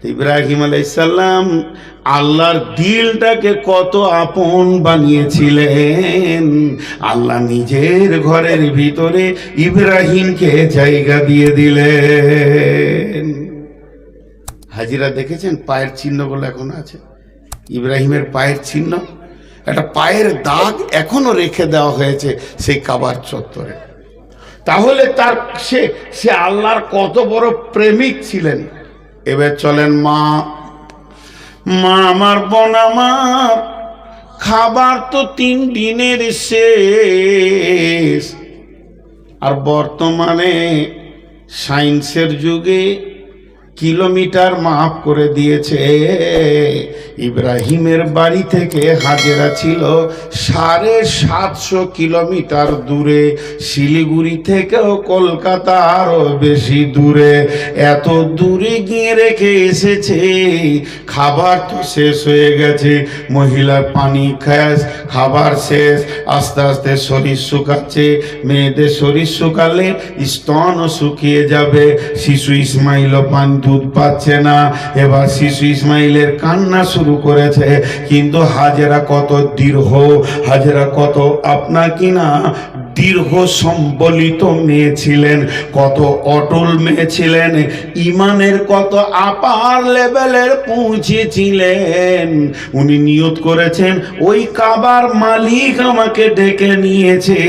ইব্রাহিম আলাইহিস সালাম আল্লাহর দিলটাকে কত আপন বানিয়েছিলেন। আল্লাহ নিজের ঘরের ভিতরে ইব্রাহিমকে জায়গা দিয়ে দিলেন। হাজিরা দেখেছেন পায়ের চিহ্নগুলো এখন আছে, ইব্রাহিমের পায়ের চিহ্ন, একটা পায়ের দাগ এখনো রেখে দেওয়া হয়েছে সেই কাবার চত্বরে। তাহলে তার সে আল্লাহর কত বড় প্রেমিক ছিলেন। এবার চলেন মা আমার বোন আমার, খাবার তো 3 দিনের শেষ। আর বর্তমানে সায়েন্সের যুগে কিলোমিটার মাপ করে দিয়েছে। ইব্রাহিমের বাড়ি থেকে হাজেরা ছিল 750 কিলোমিটার দূরে, শিলিগুড়ি থেকেও কলকাতা আরো বেশি দূরে। এত দূরে গিয়ে রেখে এসেছে, খাবার তো শেষ হয়ে গেছে। মহিলার পানি খাস, খাবার শেষ, আস্তে আস্তে শরীর শুকাচ্ছে। মেয়েদের শরীর শুকালে স্তনও শুকিয়ে যাবে। শিশু ইসমাইলও দুধ পাচ্ছে না। এবার শিশু ইসমাইলের কান্না শুরু করেছে। কিন্তু হাজেরা কত দীর্ঘ, হাজেরা কত আপনার কিনা দীর্ঘ সম্বলিত মেয়ে ছিলেন, কত অটল মেয়ে ছিলেন, ইমানের কত আপার লেভেলের পৌঁছেছিলেন। উনি নিয়ত করেছেন ওই কাবার মালিক আমাকে ডেকে নিয়েছে,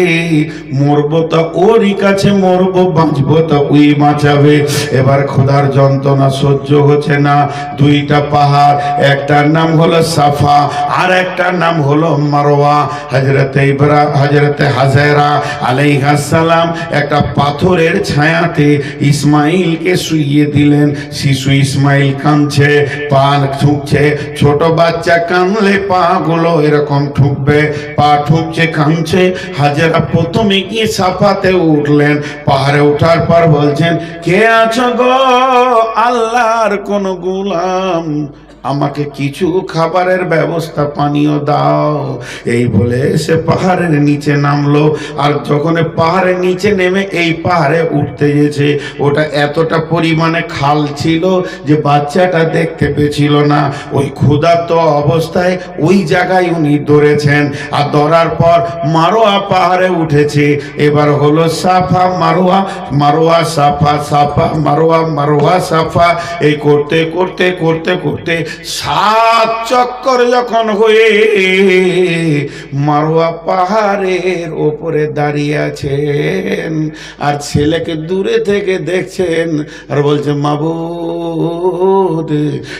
মরবো তো ওরই কাছে মরবো, বাঁচবো তো ওই বাঁচাবে। এবার খোদার যন্ত্রণা সহ্য হচ্ছে না। 2টা পাহাড়, একটার নাম হলো সাফা আর একটার নাম হলো মারওয়া। হযরতে হাজেরা আলাইহিস সালাম একটা পাথরের ছায়াতে ইসমাইলকে শুইয়ে দিলেন। শিশু ইসমাইল কাঁদছে, পা ঠুকছে। ছোট বাচ্চা কাঁদলে পা গুলো এরকম ঠুকবে, পা ঠুকছে, কাঁদছে। হাজেরা প্রথমে গিয়ে সাফাতে উঠলেন। পাহাড়ে ওঠার পর বলছেন, কে আছো গো? আল্লাহর কোন গোলাম, আমাকে কিছু খাবারের ব্যবস্থা, পানীয় দাও। এই বলে সে পাহাড়ের নিচে নামলো। আর যখন পাহাড়ের নিচে নেমে এই পাহাড়ে উঠতে গেছে, ওটা এতটা পরিমাণে খাল ছিল যে বাচ্চাটা দেখতে পেছিল না। ওই ক্ষুধার্ত অবস্থায় ওই জায়গায় উনি ধরেছেন। আর ধরার পর মারোয়া পাহাড়ে উঠেছে। এবার হলো সাফা মারোয়া, মারোয়া সাফা, সাফা মারোয়া, মারোয়া সাফা। এই করতে করতে করতে করতে 7 চক্কর যখন হয়ে মারোয়া পাহাড়ের ওপরে দাঁড়িয়ে আছেন, আর ছেলেকে দূরে থেকে দেখছেন আর বলছে, মাবুদ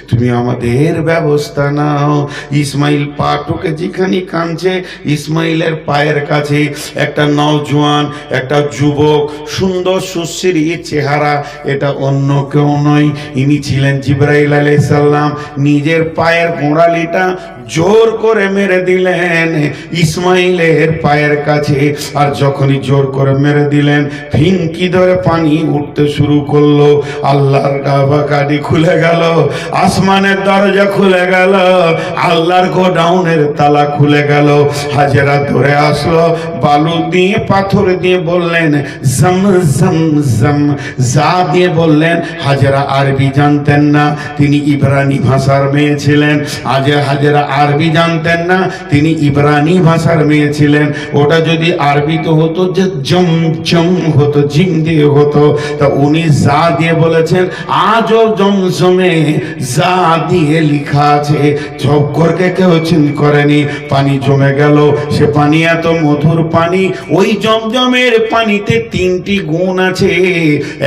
তুমি আমাদের ব্যবস্থা নাও। ইসমাইল পা টুকে যেখানে কাঁদছে, ইসমাইলের পায়ের কাছে একটা নওজোয়ান, একটা যুবক, সুন্দর সুশ্রী চেহারা, এটা অন্য কেউ নয়, ইনি ছিলেন জিবরাইল আলাইহিস সালাম। নিজের পায়ের গোড়ালিটা জোর করে মেরে দিলেন ইসমাইলের পায়ের কাছে। আর যখনই জোর করে মেরে দিলেন, ফিনকি ধরে পানি উঠতে শুরু করলো। আল্লাহর গাড়ি খুলে গেল, আসমানের দরজা খুলে গেল, আল্লাহর গোডাউনের তালা খুলে গেল। হাজেরা ধরে আসলো, বালু দিয়ে পাথর দিয়ে বললেন জম জম জম, যা দিয়ে বললেন। হাজেরা আরবি জানতেন না, তিনি ইব্রানি ভাষার মেয়ে ছিলেন। হাজেরা আরবি জানতেন না, তিনি ইব্রানি ভাষার মেয়ে ছিলেন। ওটা যদি আরবিতে হতো যে জম জম হতো, জিম দিয়ে হতো, তা উনি যা দিয়ে বলেছেন। আজও জমজমে যা দিয়ে লেখা আছে, ঝক্করকে কেউ চিন করেনি। পানি জমে গেল, সে পানি এত মধুর পানি। ওই জমজমের পানিতে 3টি গুণ আছে।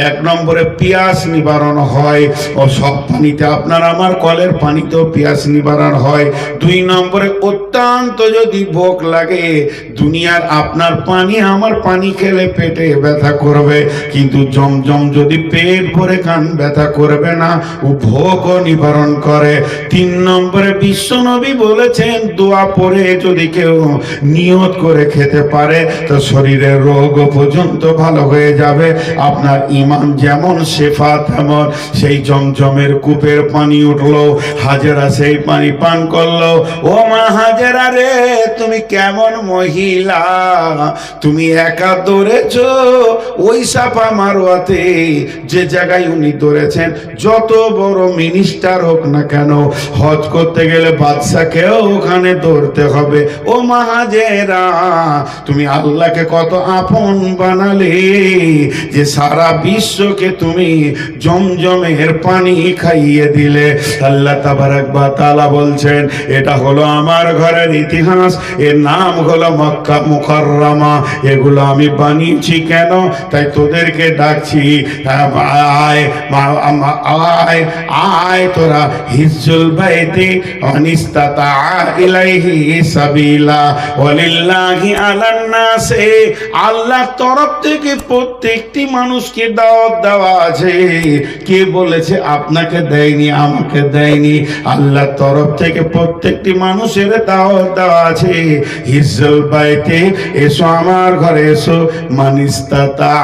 1 নম্বরে পিয়াস নিবারণ হয়, ও সব পানিতে, আপনার আমার কলের পানিতেও পিয়াস নিবারণ হয়। 2 নম্বরে অত্যন্ত যদি ভোগ লাগে, দুনিয়ার আপনার পানি আমার পানি খেলে পেটে ব্যথা করবে, কিন্তু জমজম যদি পেট ভরে খান ব্যথা করবে না, ও ভোগও নিবারণ করে। 3 নম্বরে বিশ্বনবী বলেছেন, দোয়া পড়ে যদি কেউ নিয়ত করে খেতে পারে তো শরীরের রোগ পর্যন্ত ভালো হয়ে যাবে। আপনার ঈমান যেমন শেফা তেমন। সেই জমজমের কূপের পানি উঠলো, হাজেরা সেই পানি পান করলো। ও মা হাজেরা রে, তুমি কেমন মহিলা, তুমি একা দৌড়েছ ওই সাফা মারওয়াতে, যে জায়গায় উনি দৌড়েছেন, যত বড় মিনিস্টার হোক না কেন, হজ করতে গেলে বাদশাকেও ওখানে দৌড়তে হবে। ও মা হাজেরা, তুমি আল্লাহকে কত আপন বানালে যে সারা বিশ্বকে তুমি জমজমের পানি খাইয়ে দিলে। আল্লাহ তাবারাক ওয়া তাআলা বলছেন, এটা হলো আমার ঘরের ইতিহাস, এর নাম হলো মক্কা মুকাররমা। এগুলো আমি বানিয়েছি কেন? তাই তোদেরকে ডাকছি, আয় আয় আয় তোরা হিজ্জুল বাইতি অনিস্তাতা ইলাইহি সাবিলা ওয়ালিল্লাহি আলান নাসে। আল্লাহর তরফ থেকে প্রত্যেকটি মানুষকে দাওয়াত দেওয়া আছে। কে বলেছে আপনাকে দেয়নি, আমাকে দেয়নি? আল্লাহর তরফ থেকে প্রত্যেকটি মানুষের দাওয়াত দেওয়া আছে। হিজ্জুল বাইতে, এসো আমার ঘরে এসো, মানিস্তাতা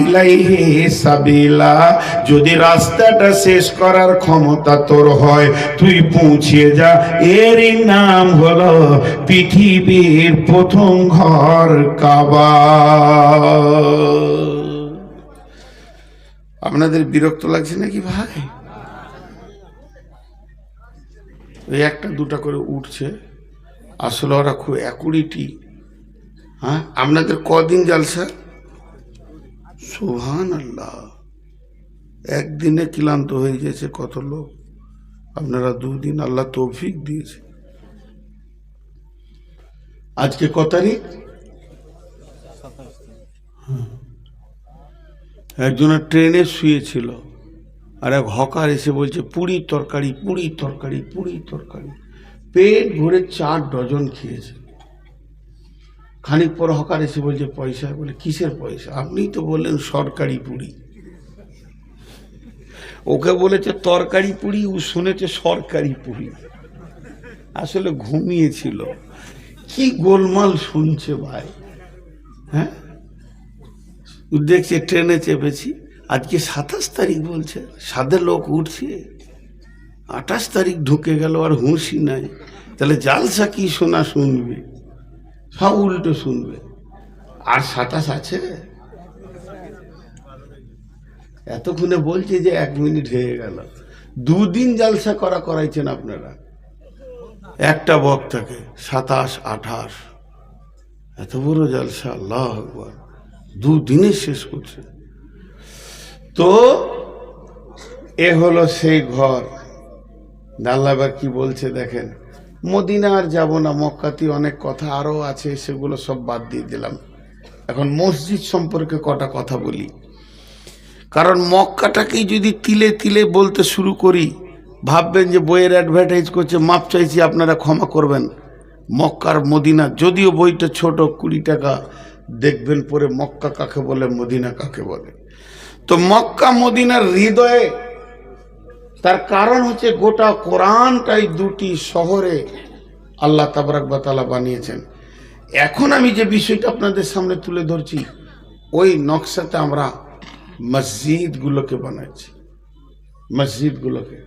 ইলাইহি সাবিলা। যদি রাস্তাটা শেষ করার ক্ষমতা তোর হয়, তুই পৌঁছে যা। এরই নাম হলো পৃথিবীর প্রথম ঘর কাবা। আপনাদের বিরক্ত লাগছে নাকি ভাই? ওই একটা দুটা করে উঠছে, আসলে ওরা খুব অ্যাকুরেটি। হ্যাঁ, আপনাদের কদিন জালসা? সুবহানাল্লাহ, একদিনে ক্লান্ত হয়ে গেছে কত লোক, আপনারা দুদিন আল্লাহ তৌফিক দিয়েছে। আজকে কত তারিখ? একজনের ট্রেনে শুয়েছিল, আর এক হকার এসে বলছে পুরি তরকারি, পুরি তরকারি, পুরি তরকারি। পেট ভরে 4 ডজন খেয়েছে। খানিক পর হকার এসে বলছে পয়সা। বলে কিসের পয়সা? আপনিই তো বললেন সরকারি পুরি। ওকে বলেছে তরকারি পুরি, ও শুনেছে সরকারি পুরি। আসলে ঘুমিয়েছিল। কি গোলমাল শুনছে ভাই। হ্যাঁ, দেখছে ট্রেনে চেপেছি, আজকে 27 তারিখ বলছে, সাদে লোক উঠছে, 28 তারিখ ঢুকে গেল, আর হুঁশি নাই। তাহলে জালসা কি শোনা শুনবে? সব উল্টো শুনবে। আর 27 আছে। এতক্ষণে বলছে যে 1 মিনিট হয়ে গেল। 2 দিন জালসা করাইছেন আপনারা একটা বক্তাকে, 27, 28। এত বড় জালসা, আল্লাহ আকবার, 2 দিনে শেষ করছে। তো এ হলো সেই ঘর। আল্লাহ এবার কি বলছে দেখেন। মদিনা আর যাব না, মক্কাতে অনেক কথা আরো আছে, সেগুলো সব বাদ দিয়ে দিলাম। এখন মসজিদ সম্পর্কে কটা কথা বলি। কারণ মক্কাটাকেই যদি তিলে তিলে বলতে শুরু করি, ভাববেন যে বইয়ের অ্যাডভার্টাইজ করছে, মাপ চাইছি আপনারা ক্ষমা করবেন। মক্কার মদিনা, যদিও বইটা ছোট 20 টাকা, দেখবেন পরে মক্কা কাকে বলে, মদিনা কাকে বলে। তো মক্কা মদিনার হৃদয়ে, তার কারণ হচ্ছে গোটা কোরআনটাই 2টি শহরে আল্লাহ তাবারাক ওয়া তাআলা বানিয়েছেন। এখন আমি যে বিষয়টা আপনাদের সামনে তুলে ধরছি, ওই নকশাতে আমরা মসজিদগুলোকে বানাচ্ছি। মসজিদগুলোকে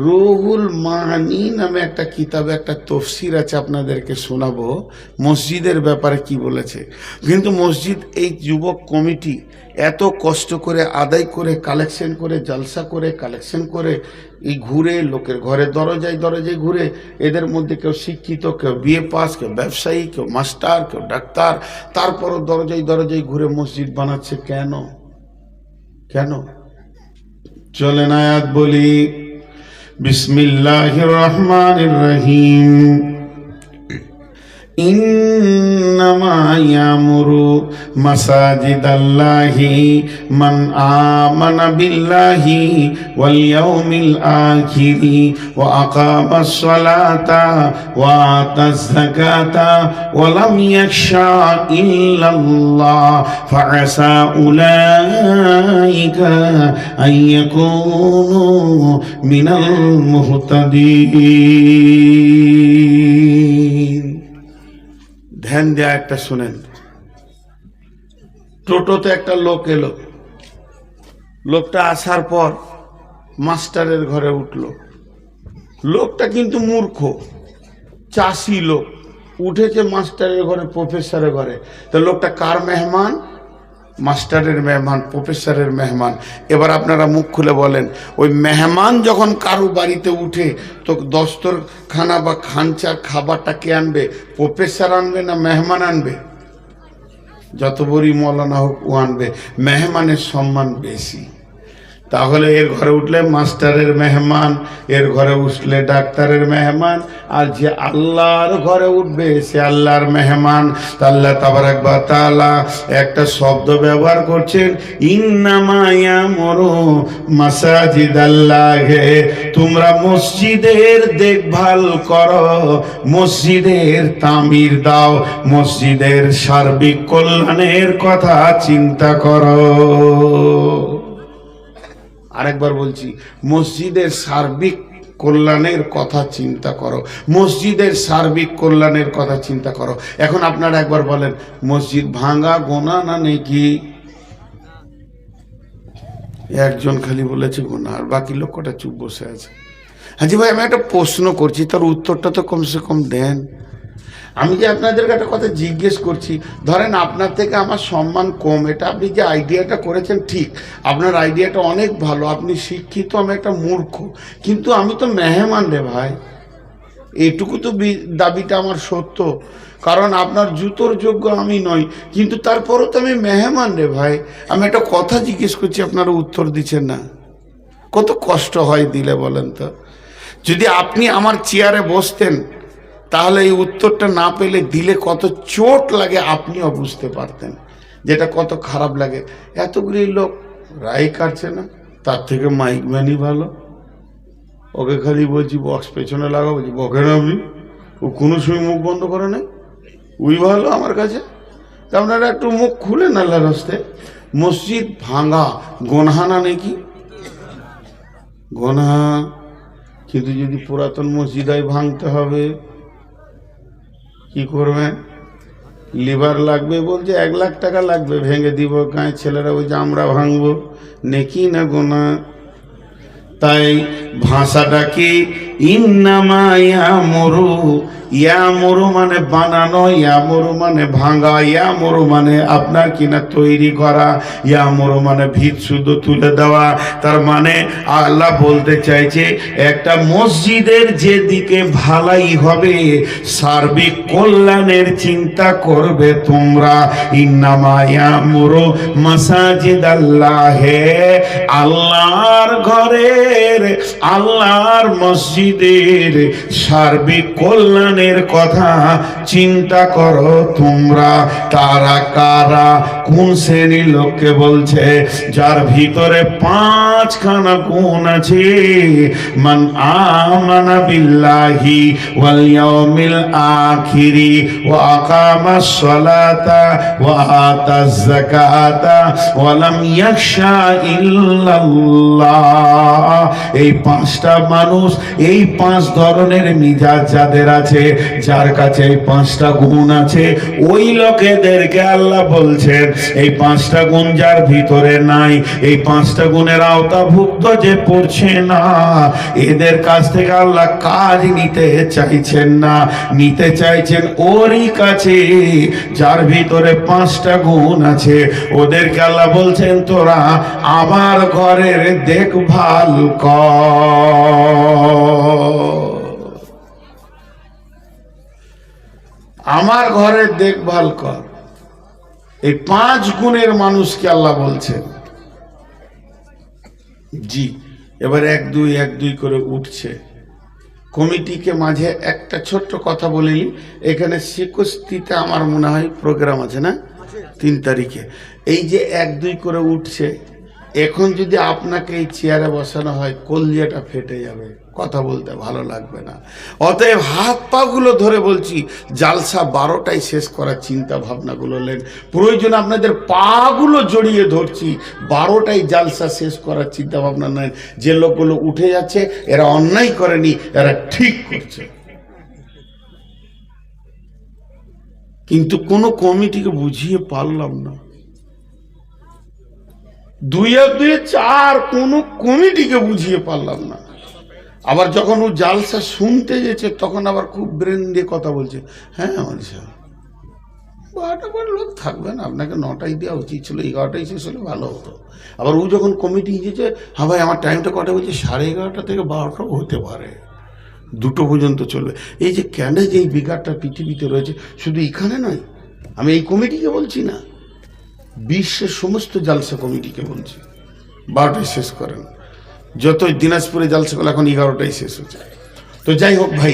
রুহুল মানি নামে একটা কিতাবে একটা তফসির আছে, আপনাদেরকে শোনাবো মসজিদের ব্যাপারে কি বলেছে। কিন্তু মসজিদ, এই যুবক কমিটি এত কষ্ট করে আদায় করে, কালেকশন করে, জলসা করে, কালেকশন করে, এই ঘুরে লোকের ঘরে দরজায় দরজায় ঘুরে, এদের মধ্যে কেউ শিক্ষিত, কেউ বিএ পাস, কেউ ব্যবসায়ী, কেউ মাস্টার, কেউ ডাক্তার, তারপরও দরজায় দরজায় ঘুরে মসজিদ বানাচ্ছে। কেন? কেন? চলেন আয়াত বলি। বিসমিল্লাহির রহমানির রহিম। ইন্নামা ইয়ামুরু মাসাজিদাল্লাহি মান আমানা বিল্লাহি ওয়াল ইয়াউমিল আখিরি ওয়া আকামাস সালাতা ওয়া আতাজ যাকাতা ওয়া লাম ইয়াখশা ইল্লাল্লাহ ফাআসা উলাইকা আইয়াকুনু মিনাল মুহতাদিন। ধ্যান দেয়া একটা শুনেন। টোটোতে একটা লোক এলো। লোকটা আসার পর মাস্টারের ঘরে উঠলো। লোকটা কিন্তু মূর্খ, চাষি লোক উঠেছে মাস্টারের ঘরে, প্রফেসরের ঘরে। তো লোকটা কার মেহমান? মাস্টারের মেহমান, প্রফেসরের মেহমান। এবার আপনারা মুখ খুলে বলেন, ওই মেহমান যখন কারো বাড়িতে উঠে তো দস্তরখানা বা খানচার খাবারটা কে আনবে? প্রফেসর আনবে না মেহমান আনবে? যত বড়ই মৌলানা হোক ও আনবে। মেহমানের সম্মান বেশি। তাহলে এর ঘরে উঠলে মাস্টারের মেহমান, এর ঘরে উঠলে ডাক্তারের মেহমান, আর যে আল্লাহর ঘরে উঠবে সে আল্লাহর মেহমান। আল্লাহ তাবারাক ওয়া তাআলা একটা শব্দ ব্যবহার করছেন, ইন্নামা ইয়ামুরু মাসাজিদাল্লাহি, তোমরা মসজিদের দেখভাল করো, মসজিদের তামির দাও, মসজিদের সার্বিক কল্যাণের কথা চিন্তা করো। আরেকবার বলছি, মসজিদের সার্বিক কল্যাণের কথা চিন্তা করো, মসজিদের সার্বিক কল্যাণের কথা চিন্তা করো। এখন আপনারা একবার বলেন, মসজিদ ভাঙা গোনা না নেকি? একজন খালি বলেছে গোনা, আর বাকি লোক কটা চুপ বসে আছে। হাজি ভাই, আমি একটা প্রশ্ন করছি, তার উত্তরটা তো কমসে কম দেন। আমি যে আপনাদেরকে একটা কথা জিজ্ঞেস করছি, ধরেন আপনার থেকে আমার সম্মান কম, এটা আপনি যে আইডিয়াটা করেছেন ঠিক, আপনার আইডিয়াটা অনেক ভালো, আপনি শিক্ষিত, আমি একটা মূর্খ, কিন্তু আমি তো মেহমান রে ভাই। এইটুকু তো দাবিটা আমার সত্য, কারণ আপনার জুতোর যোগ্য আমি নই, কিন্তু তারপরও তো আমি মেহমান রে ভাই। আমি একটা কথা জিজ্ঞেস করছি, আপনারা উত্তর দিচ্ছেন না। কত কষ্ট হয় দিলে বলেন তো। যদি আপনি আমার চেয়ারে বসতেন তাহলে এই উত্তরটা না পেলে দিলে কত চোট লাগে আপনিও বুঝতে পারতেন, যেটা কত খারাপ লাগে। এতগুলি লোক রায় কাটছে না, তার থেকে মাইকম্যানই ভালো। ওকে খালি বলছি বক্স পেছনে লাগাবো, বলছি বকেন আপনি, ও কোনো সময় মুখ বন্ধ করে নাই, ওই ভালো আমার কাছে। তা আপনারা একটু মুখ খুলেন আল্লাহর রাস্তায়। মসজিদ ভাঙা গোনহা না নাকি? গোনহা, কিন্তু যদি পুরাতন মসজিদ হয় ভাঙতে হবে, কি করবেন? লিভার লাগবে বলছে, 1 লাখ টাকা লাগবে, ভেঙে দিব। গাঁয়ের ছেলেরা বলছে আমরা ভাঙবো, নেকি না গোনা? তাই ভাষাটা কি? ইন্নামা ইয়ামুরু, ইয়ামুরু মানে বানানো, ইয়ামুরু মানে ভাঙা, ইয়ামুরু মানে আপনার কিনা তৈরি করা, ইয়ামুরু মানে ভিত শুধু তুলে দেওয়া। তার মানে আল্লাহ বলতে চাইছে, একটা মসজিদের যেদিকে ভালাই হবে, সার্বিক কল্যাণের চিন্তা করবে তোমরা। ইন্নামা ইয়ামুরু মাসাজিদাল্লাহি, আল্লাহর ঘরের, আল্লাহর মসজিদের সার্বিক কল্যাণের কথা চিন্তা করো তোমরা। তারা কারা? কোন শ্রেণীর লোককে বলছে? যার ভিতরে 5খানা গুণ আছে। মান আমানা বিল্লাহি ওয়াল ইয়াউমিল আখিরি ওয়া আকামাস সালাতা ওয়া আতাজ যাকাতা ওয়া লাম ইয়াখশা ইল্লাল্লাহ। এই 5টা মানুষ, এই 5 ধরনের মিজাজ যাদের আছে, যার কাছে এই 5টা গুণ আছে, ওই লোকেদেরকে আল্লাহ বলছেন, এই 5টা গুণ যার ভিতরে নাই, এই 5টা গুণের আওতাভুক্ত যে পড়ছে না, এদের কাছ থেকে আল্লাহ কাজ নিতে চাইছেন না, নিতে চাইছেন ওরই কাছে যার ভিতরে 5টা গুণ আছে। ওদেরকে আল্লাহ বলছেন, তোরা আমার ঘরের দেখভাল কর, আমার ঘরের দেখভাল কর। এই 5 গুণের মানুষকে আল্লাহ বলছেন। জি, এবার 1 2 1 2 করে উঠছে। কমিটিকে মাঝে একটা ছোট্ট কথা বলিনি, এখানে 61তে আমার মনে হয় প্রোগ্রাম আছে না, 3 তারিখে। এই যে 1 2 করে উঠছে, এখন যদি আপনাকে এই চেয়ারে বসানো হয়, কলিজাটা ফেটে যাবে, কথা বলতে ভালো লাগবে না। অতএব হাত পাগুলো ধরে বলছি, জালসা 12টায় শেষ করার চিন্তা ভাবনাগুলো নেন। প্রয়োজন আপনাদের পাগুলো জড়িয়ে ধরছি, 12টায় জালসা শেষ করার চিন্তা ভাবনা নেন। যে লোকগুলো উঠে যাচ্ছে, এরা অন্যায় করেনি, এরা ঠিক করছে। কিন্তু কোনো কমিটিকে বুঝিয়ে পারলাম না। 2 আর 2 4 কোনো কমিটিকে বুঝিয়ে পারলাম না। আবার যখন ও জালসা শুনতে যেছে তখন আবার খুব ব্রেন দিয়ে কথা বলছে। হ্যাঁ আমাদের সাহেব 12টা পর লোক থাকবে না, আপনাকে 9টায় দেওয়া উচিত ছিল, 11টায় শেষ হলে ভালো হতো। আবার ও যখন কমিটি গিয়েছে, হ্যাঁ ভাই আমার টাইমটা কটা বলছে, 11:30 থেকে 12টাও হতে পারে, 2টো পর্যন্ত চলবে। এই যে কেন যে এই বিঘারটা পৃথিবীতে রয়েছে, শুধু এখানে নয়, আমি এই কমিটিকে বলছি না, বিশ্বের সমস্ত জালসা কমিটিকে বলছি 12টায় শেষ করেন। যতই দিনাজপুরে জালসাগুলো এখন 11টায় শেষ হচ্ছে। তো যাই হোক ভাই,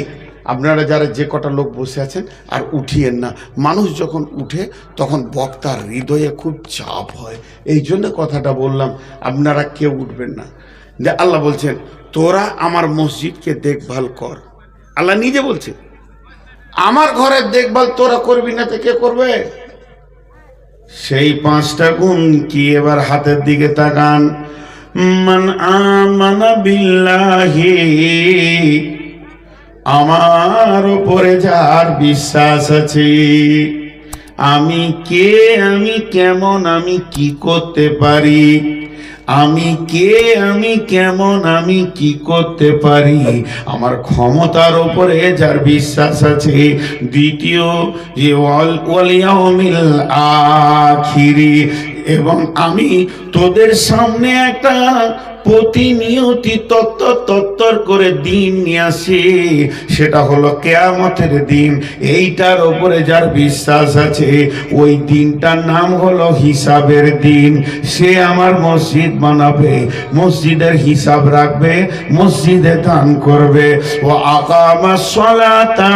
আপনারা যারা যে কটা লোক বসে আছেন আর উঠিয়েন না। মানুষ যখন উঠে তখন বক্তার হৃদয়ে খুব চাপ হয়, এই জন্য কথাটা বললাম। আপনারা কেউ উঠবেন না। যে আল্লাহ বলছেন তোরা আমার মসজিদকে দেখভাল কর, আল্লাহ নিজে বলছে আমার ঘরের দেখভাল তোরা করবি না তো কে করবে? সেই 5টা গুণ কি এবার হাতের দিকে তাকান। মান আমানা বিল্লাহি, আমার উপরে যার বিশ্বাস আছে, আমি কে, আমি কেমন, আমি কি করতে পারি, আমি কে, আমি কেমন, আমি কি করতে পারি, আমার ক্ষমতার উপরে যার বিশ্বাস আছে। দ্বিতীয় যে ওয়াল ইয়াউমিল আখিরি, এবং আমি তোদের সামনে একটা প্রতিনিয়তি তত্তর করে দিন নিয়ে আসি, সেটা হলো কিয়ামতের দিন। এইটার উপরে যার বিশ্বাস আছে, ওই দিনটার নাম হলো হিসাবের দিন। সে আমার মসজিদ বানাবে, মসজিদের হিসাব রাখবে, মসজিদে দান করবে। ও আকামাস সালাতা,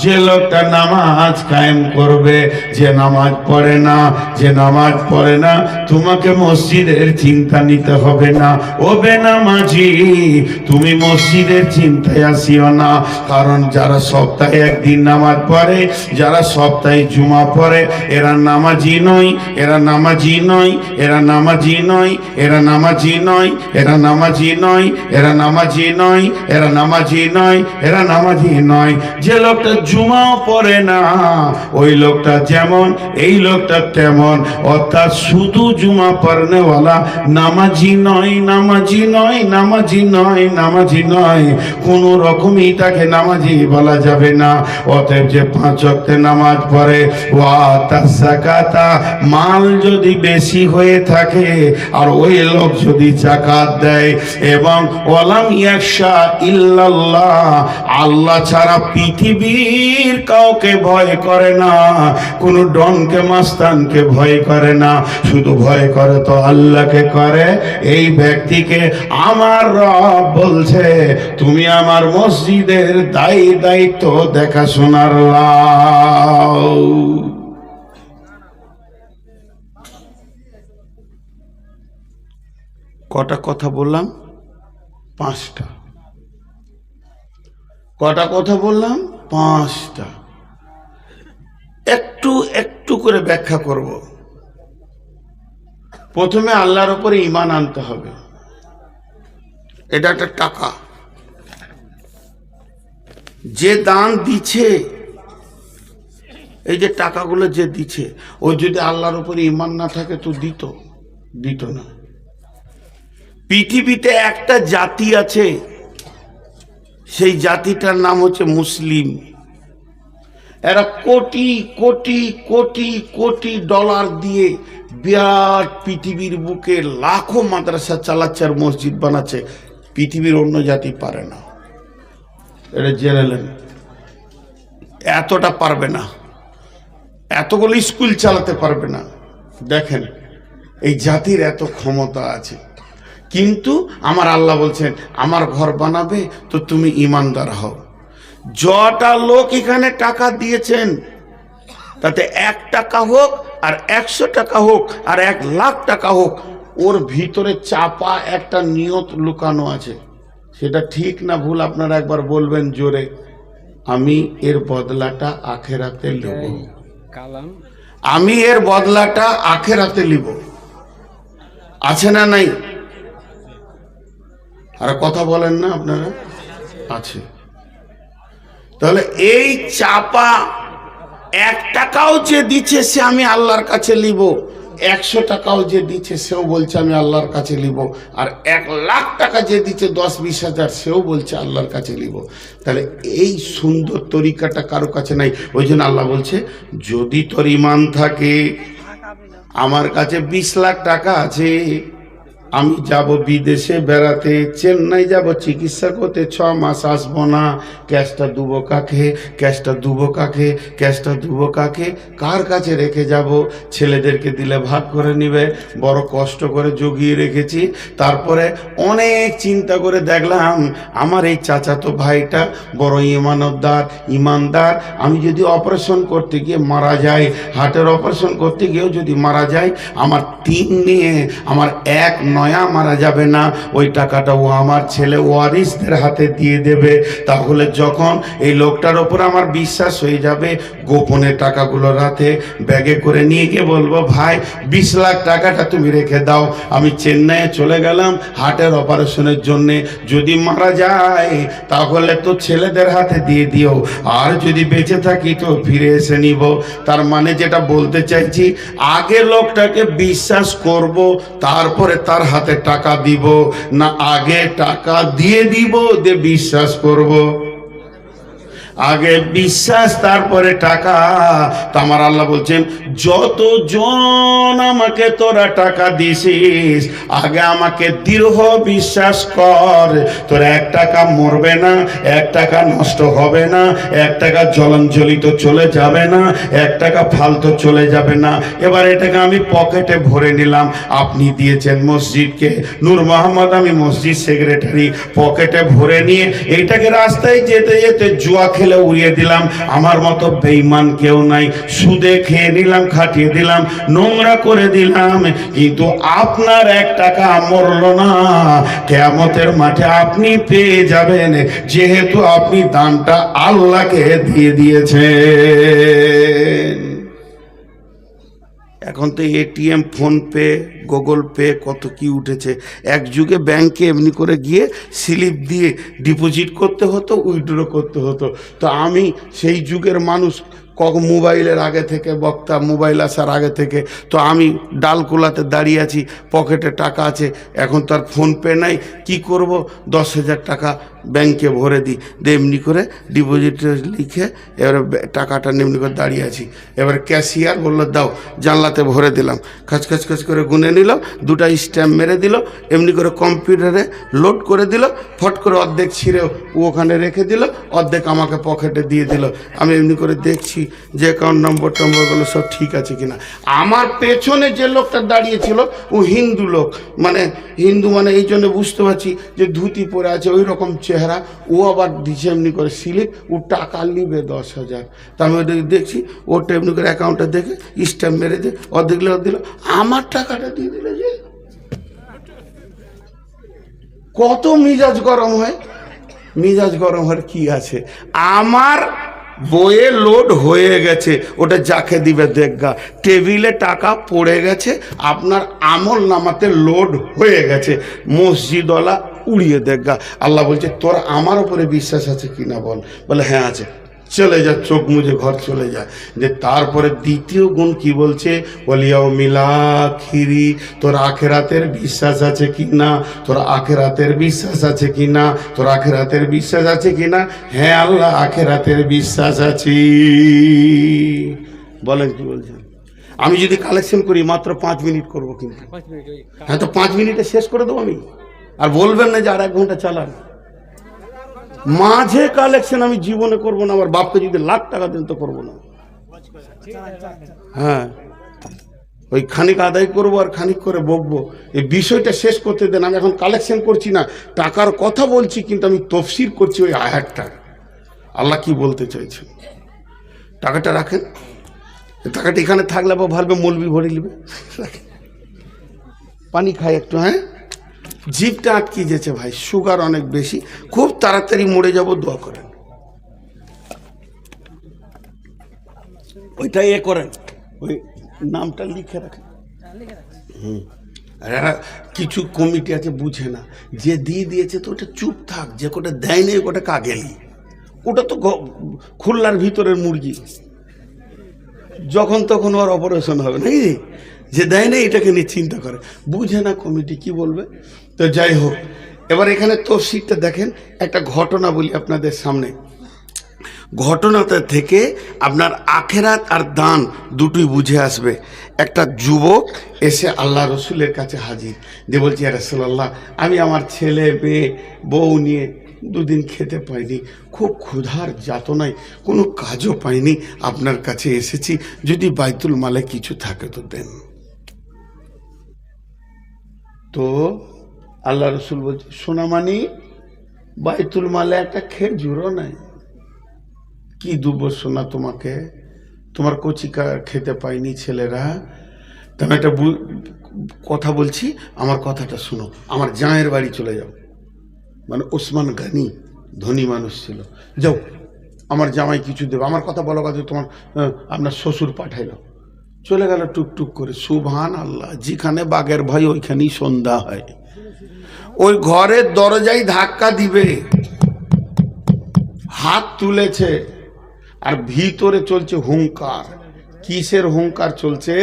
যে লোকটা নামাজ কায়েম করবে, যে নামাজ পড়ে না, যে নামাজ পড়ে না, তোমাকে মসজিদের চিন্তা নিতে হবে না। ও বেনামাজি, তুমি মসজিদের চিন্তায় আসিও না, কারণ যারা সপ্তাহে একদিন নামাজ পড়ে, যারা সপ্তাহে জুমা পড়ে, এরা নামাজি নয়, এরা নামাজি নয়, এরা নামাজি নয়, এরা নামাজি নয়, এরা নামাজি নয়, এরা নামাজি নয়, এরা নামাজি নয়, এরা নামাজি নয়। যে লোকটা জুমাও পড়ে না, ওই লোকটা যেমন এই লোকটা তেমন, অর্থাৎ শুধু জুমা পড়নেওয়ালা নামাজি নয়, নামাজি নয়, নামাজি নয়, নামাজি নয়, কোনো রকমই তাকে নামাজি বলা যাবে না। অতএব যে 5 ওয়াক্তে নামাজ পড়ে, ওয়া তাযাকাতা, মাল যদি বেশি হয়ে থাকে আর ওই লোক যদি যাকাত দেয়, এবং ওয়ালাম ইয়াখশা ইল্লাল্লাহ, আল্লাহ ছাড়া পৃথিবীর কাউকে ভয় করে না, কোনো ডনকে মাস্তানকে ভয় করে না, শুধু ভয় করে তো আল্লাহকে করে। এই ব্যক্তিকে আমার রব বলছে তুমি আমার মসজিদের দায়িত্ব দেখাশোনার লাও। কটা কথা বললাম? 5টা। কটা কথা বললাম? 5টা। একটু একটু করে ব্যাখ্যা করব। প্রথমে আল্লাহর উপরে ঈমান আনতে হবে। এটা একটা টাকা, যে দান দিচ্ছে, এই যে টাকাগুলো যে দিচ্ছে, ও যদি আল্লাহর উপরে ঈমান না থাকে তো দিত না। পৃথিবীতে একটা জাতি আছে, সেই জাতিটার নাম হচ্ছে মুসলিম। এরা কোটি কোটি কোটি কোটি ডলার দিয়ে বিরাট পৃথিবীর বুকে লাখো মাদ্রাসা চালাচ্ছে আর মসজিদ বানাচ্ছে। পৃথিবীর অন্য জাতি পারে না, এটা জেনে নেন। এতটা পারবে না, এতগুলো স্কুল চালাতে পারবে না। দেখেন এই জাতির এত ক্ষমতা আছে, কিন্তু আমার আল্লাহ বলছেন আমার ঘর বানাবে তো তুমি ইমানদার হও। যটা লোক এখানে টাকা দিয়েছেন, তাতে 1 টাকা হোক আর 100 টাকা হোক আর 1 লাখ টাকা হোক, ওর ভিতরে চাপা একটা নিয়ত লুকানো আছে। সেটা ঠিক না ভুল আপনারা একবার বলবেন জোরে, আমি এর বদলাটা আখেরাতে নেব, আমি এর বদলাটা আখেরাতে নিব। আছে না নাই? আর কথা বলেন না আপনারা? আছে। তাহলে এই চাপা 1 টাকাও যে দিচ্ছে সে আমি আল্লাহর কাছে নিব, 100 টাকাও যে দিচ্ছে সেও বলছে আমি আল্লাহর কাছে নিব, আর 1,00,000 টাকা যে দিচ্ছে 10-20 হাজার সেও বলছে আল্লাহর কাছে নিব। তাহলে এই সুন্দর তরিকাটা কারো কাছে নাই। ওই জন্য আল্লাহ বলছে যদি তোর ইমান থাকে, আমার কাছে 20 লাখ টাকা আছে, আমি যাব বিদেশে বেড়াতে, চেন্নাই যাব চিকিৎসা করতে, 6 মাস আসবো না, ক্যাশটা দুবো কাকে, ক্যাশটা দুবো কাকে, ক্যাশটা দুবো কাকে, কার কাছে রেখে যাব? ছেলেদেরকে দিলে ভাগ করে নিবে, বড় কষ্ট করে জগিয়ে রেখেছি। তারপরে অনেক চিন্তা করে দেখলাম আমার এই চাচাতো ভাইটা বড় ইমানদার, আমি যদি অপারেশন করতে গিয়ে মারা যাই, হার্টের অপারেশন করতে গিয়েও যদি মারা যাই, আমার 3 নিয়ে আমার 1 নয়া মারা যাবে না, ওই টাকাটা ও আমার ছেলে ওয়ারিসদের হাতে দিয়ে দেবে। তাহলে যখন এই লোকটার ওপর আমার বিশ্বাস হয়ে যাবে, গোপনে টাকাগুলো রাতে ব্যাগে করে নিয়ে গিয়ে বলবো ভাই 20 লাখ টাকাটা তুমি রেখে দাও, আমি চেন্নাইয়ে চলে গেলাম হার্টের অপারেশনের জন্যে, যদি মারা যায় তাহলে তো ছেলেদের হাতে দিয়ে দিও, আর যদি বেঁচে থাকি তো ফিরে এসে নিব। তার মানে যেটা বলতে চাইছি, আগে লোকটাকে বিশ্বাস করব, তারপরে তার হাতে টাকা দিব না, আগে টাকা দিয়ে দিব দিয়ে বিশ্বাস করব? আগে বিশ্বাস তারপরে টাকা। তো আমার আল্লাহ বলছেন যতজন আমাকে তোরা টাকা দিছিস, আগে আমাকে দৃঢ় বিশ্বাস কর, তোর 1 টাকা মরবে না, 1 টাকা নষ্ট হবে না, 1 টাকা জলঞ্জলিত চলে যাবে না, 1 টাকা ফালতু চলে যাবে না। এবার এটাকে আমি পকেটে ভরে নিলাম, আপনি দিয়েছেন মসজিদকে, নূর মোহাম্মদ আমি মসজিদ সেক্রেটারি, পকেটে ভরে নিয়ে এইটাকে রাস্তায় যেতে যেতে জুয়া খেলে উড়িয়ে দিলাম। আমার মতো বেঈমান কেউ নাই, সুদে খেয়ে নিলাম, খাটিয়ে দিলাম, নোংরা করে দিলাম, কিন্তু আপনার 1 টাকা মরলো না। কিয়ামতের মাঠে আপনি পেয়ে যাবেন, যেহেতু আপনি দানটা আল্লাহকে দিয়ে দিয়েছেন। এখন তো এটিএম, ফোনপে, গুগল পে, কত কি উঠেছে। এক যুগে ব্যাংকে এমনি করে গিয়ে স্লিপ দিয়ে ডিপোজিট করতে হতো, উইথড্র করতে হতো। তো আমি সেই যুগের মানুষ, মোবাইলের আগে থেকে, বক্তা মোবাইল আসার আগে থেকে, তো আমি ডালকোলাতে দাঁড়িয়ে আছি, পকেটে টাকা আছে। এখন তার ফোনপে নাই, কি করব? 10,000 টাকা ব্যাংকে ভরে দিই, এমনি করে ডিপোজিট লিখে এবারে টাকাটা এমনি করে দাঁড়িয়ে আছি। এবার ক্যাশিয়ার বললো দাও, জানলাতে ভরে দিলাম, খাচ করে গুনে নিল, 2টা স্ট্যাম্প মেরে দিল, এমনি করে কম্পিউটারে লোড করে দিল, ফট করে অর্ধেক ছিঁড়েও ও ওখানে রেখে দিল, অর্ধেক আমাকে পকেটে দিয়ে দিল। আমি এমনি করে দেখছি যে অ্যাকাউন্ট নম্বরগুলো সব ঠিক আছে কিনা। আমার পেছনে যে লোকটা দাঁড়িয়েছিল ও হিন্দু লোক, মানে হিন্দু মানে এই জন্য বুঝতে পারছি যে ধুতি পরে আছে, ওই রকম চেহারা। ও আবার দিচ্ছে এমনি করে স্লিপ, ও টাকা নিবে 10,000। তা আমি ওদেরকে দেখছি, ওটা এমনি করে অ্যাকাউন্টটা দেখে স্ট্যাম্প মেরে দিয়ে অর্ধেক দিল, আমার টাকাটা দিয়ে দিল। যে কত মিজাজ গরম হয়, মিজাজ গরম হওয়ার কি আছে? আমার বইয়ে লোড হয়ে গেছে, ওটা যাকে দিবে দেখগা, টেবিলে টাকা পড়ে গেছে, আপনার আমল নামাতে লোড হয়ে গেছে, মসজিদওয়ালা উড়িয়ে দেখগা। আল্লাহ বলছে তোর আমার উপরে বিশ্বাস আছে কিনা বল? বলে হ্যাঁ আছে। চলে যা, চোখ মুজে ঘর চলে যায়। যে তারপরে দ্বিতীয় গুণ কি বলছে? বলিয়াও মিলাখিরি, তোর আখেরাতের বিশ্বাস আছে কি না? তোর আখেরাতের বিশ্বাস আছে কি না? তোর আখেরাতের বিশ্বাস আছে কি না? হ্যাঁ আল্লাহ, আখেরাতের বিশ্বাস আছে। বলেন কি বলছেন? আমি যদি কালেকশন করি মাত্র 5 মিনিট করবো, কিন্তু হ্যাঁ তো 5 মিনিটে শেষ করে দেবো আমি। আর বলবেন না যে আর 1 ঘন্টা চালান। মাঝে কালেকশন আমি জীবনে করবো না। আমার বাপকে যদি লাখ টাকা দেন তো করবো না। হ্যাঁ, ওই খানিক আদায় করবো আর খানিক করে বকবো। এই বিষয়টা শেষ করতে দেন। আমি এখন কালেকশন করছি না, টাকার কথা বলছি, কিন্তু আমি তফসির করছি ওই আয়াতটা। আল্লাহ কি বলতে চাইছেন? টাকাটা রাখেন, টাকাটা এখানে থাকলে বা ভাববে মলবি ভরে নেবে। পানি খাই একটু। হ্যাঁ, জিভটা আটকে যেছে ভাই, সুগার অনেক বেশি, খুব তাড়াতাড়ি মরে যাব, দোয়া করেন। ওইটা করেন, ওই নামটা লিখে রাখেন। কিছু কমিটি আছে বুঝে না, যে দিয়ে দিয়েছে তো ওটা চুপ থাক, যে কোটা দেয় নেই ওটা কাগেলি, ওটা তো খুলনার ভিতরের মুরগি, যখন তখন ওর অপারেশন হবে নাকি? যে দেয় না এটাকে নিয়ে চিন্তা করে, বুঝে না কমিটি কি বলবে। তো যাই হোক, এবার এখানে তফসিরটা দেখেন, একটা ঘটনা বলি আপনাদের সামনে। ঘটনাটা থেকে আপনার আখেরাত আর দান দুটোই বুঝে আসবে। একটা যুবক এসে আল্লাহ রসুলের কাছে হাজির, যে বলছি ইয়া রাসূলুল্লাহ, আমি আমার ছেলে মেয়ে বউ নিয়ে দুদিন খেতে পাইনি, খুব ক্ষুধার যাতনায় কোনো কাজও পাইনি, আপনার কাছে এসেছি, যদি বাইতুল মালে কিছু থাকে তো দেন। তো আল্লাহ রসুল বলছে, সোনামানি, বাইতুল মালে একটা খেজুরও নাই, কি দুবো সোনা তোমাকে, তোমার কচিকা খেতে পাইনি ছেলেরা। তেমন একটা কথা বলছি, আমার কথাটা শোনো, আমার জায়ের বাড়ি চলে যাও। মানে ওসমান গানি ধনী মানুষ ছিল, যাও আমার জামাই কিছু দেবে, আমার কথা বলো কথা, তোমার আপনার শ্বশুর পাঠাইলো। চলে গেল টুকটুক করে। সুবহান আল্লাহ, যেখানে বাঘের ভয় ওইখানেই সন্ধ্যা হয়। ওই ঘরের দরজায় ধাক্কা দিবে, হাত তুলেছে, আর ভিতরে চলছে হুঙ্কার। কিসের হুঙ্কার চলছে?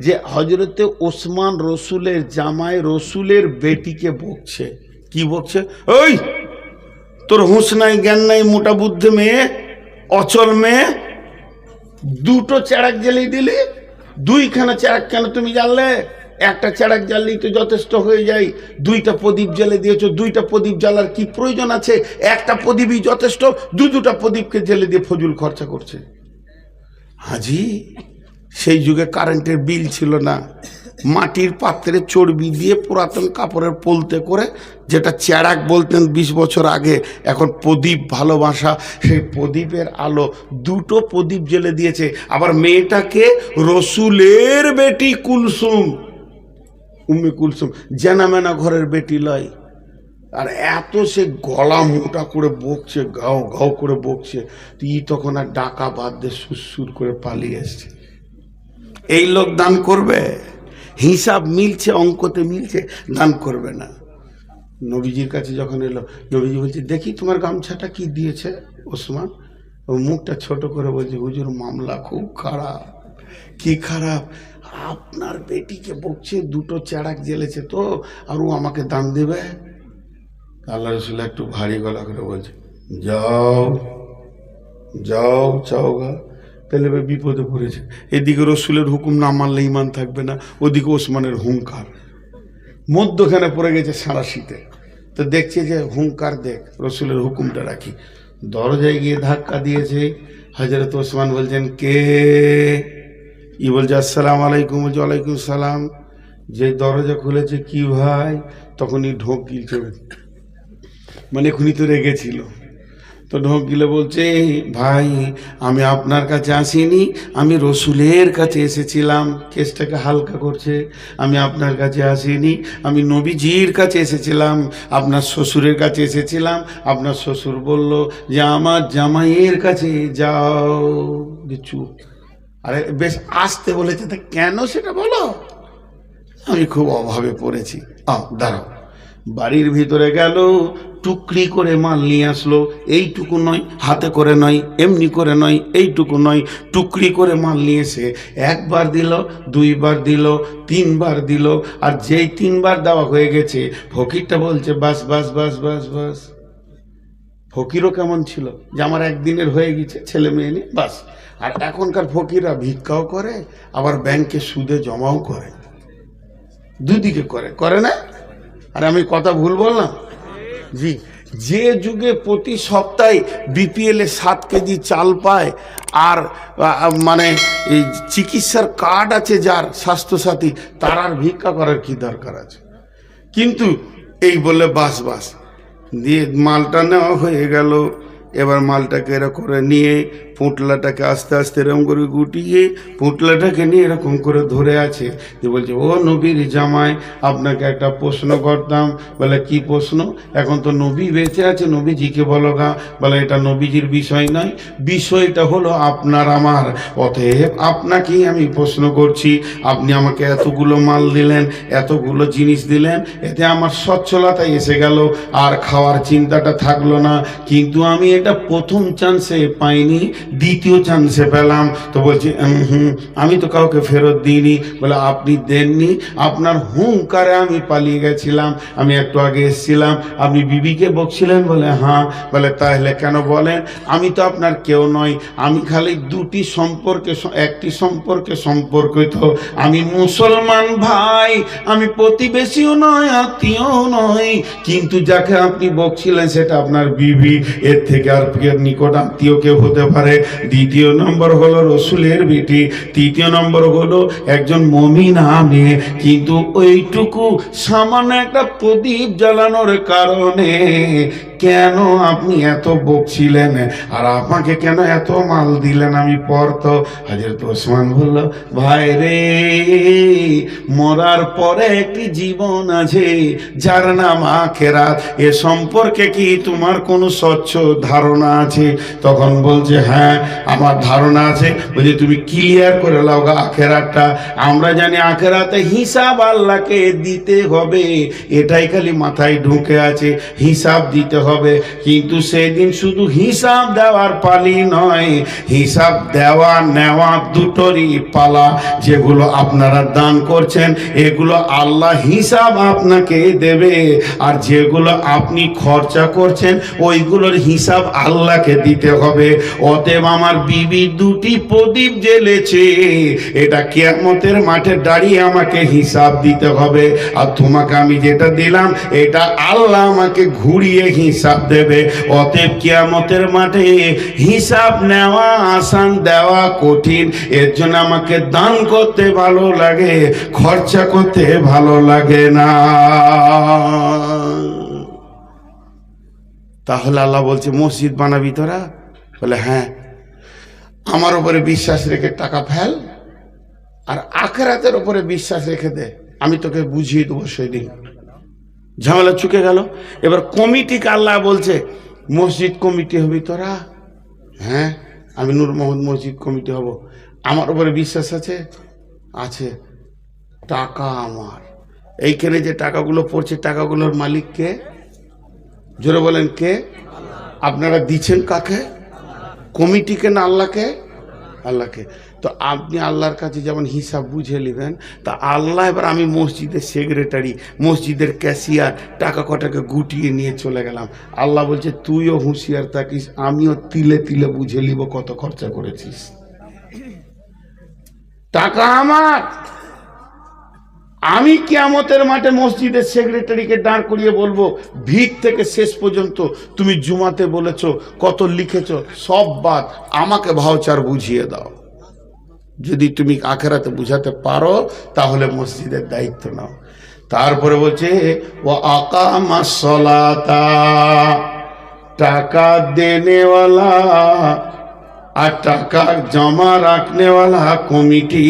যে হজরতে ওসমান রসুলের জামাই রসুলের বেটিকে বকছে। কি বকছে? ওই তোর হুঁশ নাই, জ্ঞান নাই, মোটা বুদ্ধি মেয়ে, অচল মেয়ে, দুটো চেরাক জ্বালিয়ে দিলি, দুইখানা চেরাক কেন তুমি জ্বাললে? একটা চেরাক জ্বাললেই তো যথেষ্ট হয়ে যায়, দুইটা প্রদীপ জ্বালে দিয়েছো, দুইটা প্রদীপ জ্বালার কি প্রয়োজন আছে? একটা প্রদীপই যথেষ্ট, দুটা প্রদীপকে জ্বালে দিয়ে ফজুল খরচা করছে। হাজি, সেই যুগে কারেন্টের বিল ছিল না, মাটির পাত্রে চর্বি দিয়ে পুরাতন কাপড়ের পোলতে করে, যেটা চেরাক বলতেন 20 বছর আগে, এখন প্রদীপ ভালোবাসা, সেই প্রদীপের আলো, দুটো প্রদীপ জ্বেলে দিয়েছে। আবার মেয়েটাকে রসুলের বেটি কুলসুম, উম্মে কুলসুম, জানামেনা ঘরের বেটি লয়। আর এত সে গলা মোটা করে বকছে, গাও গাও করে বকছে, তুই তখন আর ডাকা বাদ দিয়ে সুরসুর করে পালিয়ে এসছে। এই লোক দান করবে? হিসাব মিলছে, অঙ্কতে মিলছে, দান করবে না। নবীজির কাছে যখন এলো, নবীজি বলছে, দেখি তোমার গামছাটা কি দিয়েছে ওসমান। ও মুখটা ছোট করে বলছে, হুজুর মামলা খুব খারাপ। কি খারাপ? আপনার বেটিকে বকছে, দুটো চেরাক জ্বেলেছে তো, আর ও আমাকে দান দেবে। আল্লাহ রসুল একটু ভারী গলা করে বলছে, যাও যাও চাও গা। তাহলে বিপদে পড়েছে। এদিকে রসুলের হুকুম না মানলে ইমান থাকবে না, ওদিকে ওসমানের হুঙ্কার, মধ্যখানে পড়ে গেছে সারা শীতে। তো দেখছে যে হুঙ্কার দেখ, রসুলের হুকুমটা রাখি। দরজায় গিয়ে ধাক্কা দিয়েছে। হযরত ওসমান বলছেন, কে? ই বলছে, আসসালামু আলাইকুম। বলছে, ওয়ালাইকুম সালাম। যে দরজা খুলেছে, কি ভাই? তখনই ঢোক গিলছে, মানে এখনই তো রেগেছিল। তো ঢোক গিলে বলছে, ভাই আমি আপনার কাছে আসিনি, আমি রসুলের কাছে এসেছিলাম। কেসটাকে হালকা করছে। আমি আপনার কাছে আসিনি, আমি নবীজির কাছে এসেছিলাম, আপনার শ্বশুরের কাছে এসেছিলাম। আপনার শ্বশুর বলল যে আমার জামাইয়ের কাছে যাও। চুপ। আরে বেশ আসতে বলেছে, তা কেন সেটা বলো। আমি খুব অভাবে পড়েছি। দাঁড়াও। বাড়ির ভিতরে গেল, টুকরি করে মাল নিয়ে আসলো। এইটুকু নয়, হাতে করে নয়, এমনি করে নয়, এইটুকু নয়, টুকরি করে মাল নিয়ে এসে একবার দিল, দুইবার দিল, তিনবার দিল। আর যেই তিনবার দেওয়া হয়ে গেছে, ফকিরটা বলছে, বাস বাস বাস বাস বাস। ফকিরও কেমন ছিল, যে আমার একদিনের হয়ে গেছে, ছেলে মেয়ে নিয়ে বাস। আর এখনকার ফকিররা ভিক্ষাও করে, আবার ব্যাংকে সুদে জমাও করে, দুদিকে করে, করে না? আর আমি কথা ভুল বললাম? জি। যে যুগে প্রতি সপ্তাহে বিপিএল এ 7 কেজি চাল পায়, আর মানে এই চিকিৎসার কার্ড আছে যার, স্বাস্থ্যসাথী, তার আর ভিক্ষা করার কি দরকার আছে? কিন্তু এই বলে বাস বাস দিয়ে মালটা নেওয়া হয়ে গেল। এবার মালটাকে এরকম করে নিয়ে, পুঁটলাটাকে আস্তে আস্তে এরকম করে গুটিয়ে, পুঁটলাটাকে নিয়ে এরকম করে ধরে আছে। যে বলছে, ও নবীর জামাই, আপনাকে একটা প্রশ্ন করতাম। বলে, কি প্রশ্ন? এখন তো নবী বেঁচে আছে, নবীজিকে বলো গা। বলে, এটা নবীজির বিষয় নয়, বিষয়টা হলো আপনার আমার। অতএব আপনাকেই আমি প্রশ্ন করছি। আপনি আমাকে এতগুলো মাল দিলেন, এতগুলো জিনিস দিলেন, এতে আমার সচ্ছলতায় এসে গেল, আর খাওয়ার চিন্তাটা থাকলো না। কিন্তু আমি এটা প্রথম চান্সে পাইনি, দ্বিতীয় চান্সে পেলাম। তো বলছি আমি তো কাউকে ফেরত দিইনি। বলে আপনি দেননি, আপনার হুঙ্কারে আমি পালিয়ে গেছিলাম, আমি একটু আগে এসেছিলাম, আপনি বিবিকে বকছিলেন। বলে হ্যাঁ। বলে তাহলে কেন বলেন? আমি তো আপনার কেউ নই, আমি খালি দুটি সম্পর্কে, একটি সম্পর্কে সম্পর্কিত। আমি মুসলমান ভাই, আমি প্রতিবেশীও নয়, আত্মীয়ও নয়, কিন্তু যাকে আপনি বকছিলেন সেটা আপনার বিবি, এর থেকে আর নিকট আত্মীয় কেউ হতে পারে? দ্বিতীয় নম্বর হলো রসুলের বিটি, তৃতীয় নম্বর হলো একজন মুমিনা মেয়ে। কিন্তু ওইটুকু সামান্য একটা প্রদীপ জ্বালানোর কারণে কেন আপনি এত বকছিলেন, আর আমাকে কেন এত মাল দিলেন? আমি পড়তো। হযরত ওসমান বলল, ভাই রে, মরার পরে একটি জীবন আছে যার নাম আখিরাত, এ সম্পর্কে কি তোমার কোনো স্বচ্ছ ধারণা আছে? তখন বলছে হ্যাঁ আমার ধারণা আছে। বলছে তুমি ক্লিয়ার করে লাও আখিরাতটা। আমরা জানি আখিরাতে হিসাব আল্লাহকে দিতে হবে, এটাই খালি মাথায় ঢুকে আছে, হিসাব দিতে হবে। কিন্তু সেদিন শুধু হিসাব দেওয়ার পালি নয়, হিসাব দেওয়া নেওয়া দুটোরই পালা। যেগুলো আপনারা দান করছেন এগুলো আল্লাহ হিসাব আপনাকে দেবে, আর যেগুলো আপনি খরচা করছেন ওইগুলোর হিসাব আল্লাহকে দিতে হবে। অতএব আমার বিবি দুটি প্রদীপ জ্বেলেছে, এটা কিয়ামতের মাঠে দাঁড়িয়ে আমাকে হিসাব দিতে হবে। আর তোমাকে আমি যেটা দিলাম এটা আল্লাহ আমাকে ঘুরিয়ে হিসাব দেবে। অতএব কিয়ামতের মাঠে হিসাব নেওয়া আসান, দেওয়া কঠিন। এর জন্য আমাকে দান করতে ভালো লাগে, খরচা করতে ভালো লাগে না। তাহলে আল্লাহ বলছে মসজিদ বানাবি তোরা? বলে হ্যাঁ। আমার উপরে বিশ্বাস রেখে টাকা ফেল, আর আখিরাতের উপরে বিশ্বাস রেখে দে, আমি তোকে বুঝিয়ে দেবো সেদিন। ঝামেলা চুকে গেল। এবার কমিটিকে আল্লাহ বলছে মসজিদ কমিটি হবি তোরা? হ্যাঁ, আমি নূর মোহাম্মদ মসজিদ কমিটি হব। আমার উপরে বিশ্বাস আছে? আছে। টাকা আমার, এইখানে যে টাকাগুলো পড়ছে টাকাগুলোর মালিক কে? জোরে বলেন কে? আপনারা দিচ্ছেন কাকে? কমিটিকে না আল্লাহকে? আল্লাহকে। তো আপনি আল্লাহর কাছে যেমন হিসাব বুঝে নেবেন, তা আল্লাহ এবার আমি মসজিদের সেক্রেটারি, মসজিদের ক্যাশিয়ার, টাকা কটাকে গুটিয়ে নিয়ে চলে গেলাম। আল্লাহ বলছে তুইও হুঁশিয়ার থাকিস, আমিও তিলে তিলে বুঝে নিব কত খরচা করেছিস। টাকা আমার। আমি কিয়ামতের মাঠে মসজিদের সেক্রেটারিকে দাঁড় করিয়ে বলবো ভিত থেকে শেষ পর্যন্ত তুমি জুমাতে বলেছো, কত লিখেছো, সব বাদ, আমাকে ভাউচার বুঝিয়ে দাও। যদি তুমি আখিরাতে বুঝাতে পারো তাহলে মসজিদের দায়িত্ব নাও। তারপরে বলছে ওয়া আকামাস সালাতা, টাকা দেনেওয়ালা আর টাকা জমা রাখনেওয়ালা কমিটি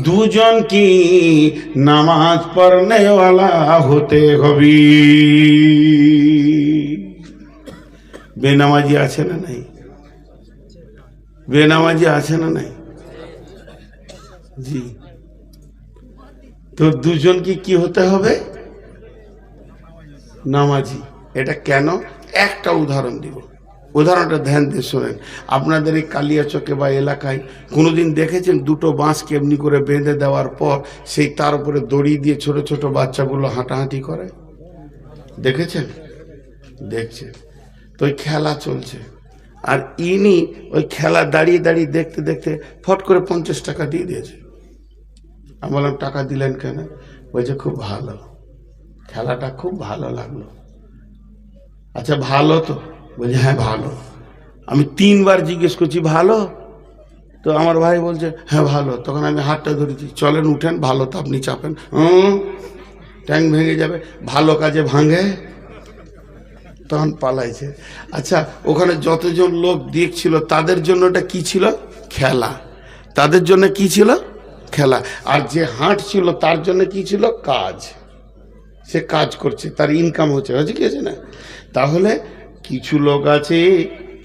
দুজন কি নামাজ পড়নেওয়ালা হতে হবে। বেনামাজি আছে না নাই? বেনামাজি আছে না নাই? জি। তো দুজন কি হতে হবে? নামাজি। এটা কেন? একটা উদাহরণ দিব, উদাহরণটা ধ্যান দিয়ে শোনেন। আপনাদের এই কালিয়াচকে বা এলাকায় কোনোদিন দেখেছেন দুটো বাঁশ কেমনি করে বেঁধে দেওয়ার পর সেই তার উপরে দড়ি দিয়ে ছোট ছোট বাচ্চাগুলো হাঁটাহাঁটি করে? দেখেছেন? দেখছেন। তো ওই খেলা চলছে, আর ইনি ওই খেলা দাঁড়িয়ে দাঁড়িয়ে দেখতে দেখতে ফট করে 50 টাকা দিয়ে দিয়েছে। আমি বললাম টাকা দিলেন কেন? বলছে খুব ভালো, খেলাটা খুব ভালো লাগলো। আচ্ছা ভালো তো? বলছে হ্যাঁ ভালো। আমি 3 বার জিজ্ঞেস করছি ভালো তো? আমার ভাই বলছে হ্যাঁ ভালো। তখন আমি হাতটা ধরেছি, চলেন উঠেন, ভালো তো আপনি চাপেন, ট্যাঙ্ক ভেঙে যাবে। ভালো কাজে ভাঙে? তখন পালাইছে। আচ্ছা ওখানে যতজন লোক দেখছিল তাদের জন্য এটা কি ছিল? খেলা। তাদের জন্য কি ছিল? খেলা। আর যে হাঁটছিল তার জন্য কি ছিল? কাজ। সে কাজ করছে, তার ইনকাম হচ্ছে, হয়েছে কি আছে না? তাহলে কিছু লোক আছে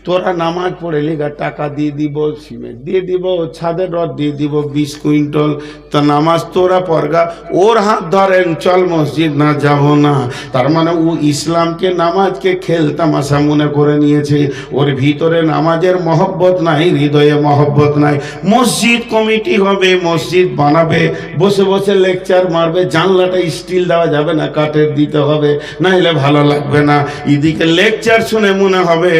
তোরা নামাজ পড়ে লিগা টাকা দিয়ে দিব, সিমেন্ট দিয়ে দিব, ছাদের রড দিয়ে দিব 20 কুইন্টাল, তো নামাজ তোরা পড়গা। ওর হাত ধরেন, চল মসজিদ না যাব না। তার মানে ও ইসলামকে নামাজকে খেল তামাশা মনে করে নিয়েছে। ওর ভিতরে নামাজের মহব্বত নাই, হৃদয়ে মহব্বত নাই। মসজিদ কমিটি হবে, মসজিদ বানাবে, বসে বসে লেকচার মারবে, জানলাটা স্টিল দেওয়া যাবে না, কাঠের দিতে হবে, না হলে ভালো লাগবে না। এদিকে লেকচার শুনে মনে হবে